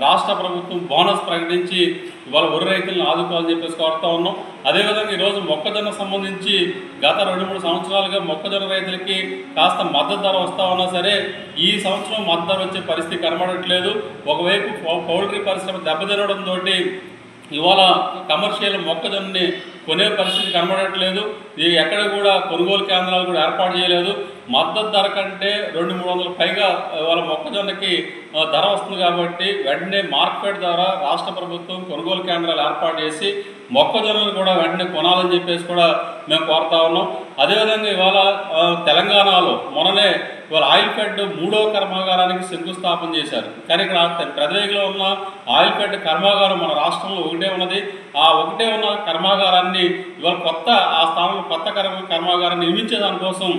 రాష్ట్ర ప్రభుత్వం బోనస్ ప్రకటించి ఇవాళ వరి రైతులను ఆదుకోవాలని చెప్పేసి కోరుతూ ఉన్నాం. అదేవిధంగా ఈరోజు మొక్కజొన్న సంబంధించి గత 2-3 సంవత్సరాలుగా మొక్కజొన్న రైతులకి కాస్త మద్దతు ధర వస్తూ ఉన్నా సరే ఈ సంవత్సరం మద్దతు ధర వచ్చే పరిస్థితి కనబడట్లేదు. ఒకవైపు పౌల్ట్రీ పరిశ్రమ దెబ్బతినడంతో ఇవాళ కమర్షియల్ మొక్కజొన్నని కొనే పరిస్థితి కనబడట్లేదు. ఇది ఎక్కడ కూడా కొనుగోలు కేంద్రాలు కూడా ఏర్పాటు చేయలేదు. మద్దతు ధర కంటే 200-300 పైగా వాళ్ళ మొక్కజొన్నకి ధర వస్తుంది కాబట్టి వెంటనే మార్కెట్ ద్వారా రాష్ట్ర ప్రభుత్వం కొనుగోలు కేంద్రాలు ఏర్పాటు చేసి మొక్కజొన్నలు కూడా వెంటనే కొనాలని చెప్పేసి కూడా మేము కోరుతా ఉన్నాం. అదేవిధంగా ఇవాళ తెలంగాణలో మొన్ననే ఇవాళ ఆయిల్ ఫెడ్ 3వ కర్మాగారానికి శంకుస్థాపన చేశారు. కానీ ఇక్కడ పెదవేగిలో ఉన్న ఆయిల్ ఫెడ్ కర్మాగారం మన రాష్ట్రంలో ఒకటే ఉన్నది. ఆ ఒకటే ఉన్న కర్మాగారాన్ని ఇవాళ ఆ స్థానంలో కొత్త కర్మాగారాన్ని నిర్మించే దానికోసం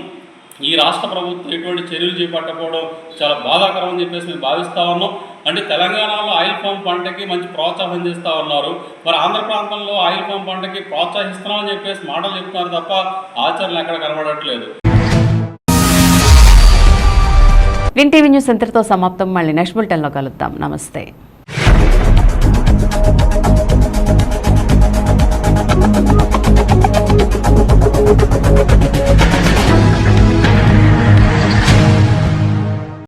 ఈ రాష్ట్ర ప్రభుత్వం ఎటువంటి చర్యలు చేపట్టకపోవడం చాలా బాధాకరం అని చెప్పేసి మేము భావిస్తూ ఉన్నాం. అంటే తెలంగాణలో ఆయిల్ పామ్ పంటకి మంచి ప్రోత్సాహం చేస్తూ ఉన్నారు, మరి ఆంధ్ర ప్రాంతంలో ఆయిల్ పామ్ పంటకి ప్రోత్సహిస్తున్నామని చెప్పేసి మాటలు చెప్తున్నారు తప్ప ఆచరణ ఎక్కడ కనబడట్లేదు. విన్ టీవీ న్యూస్ ఇంతటితో సమాప్తం. మళ్ళీ నెక్స్ట్ బులెటిన్లో కలుద్దాం. నమస్తే.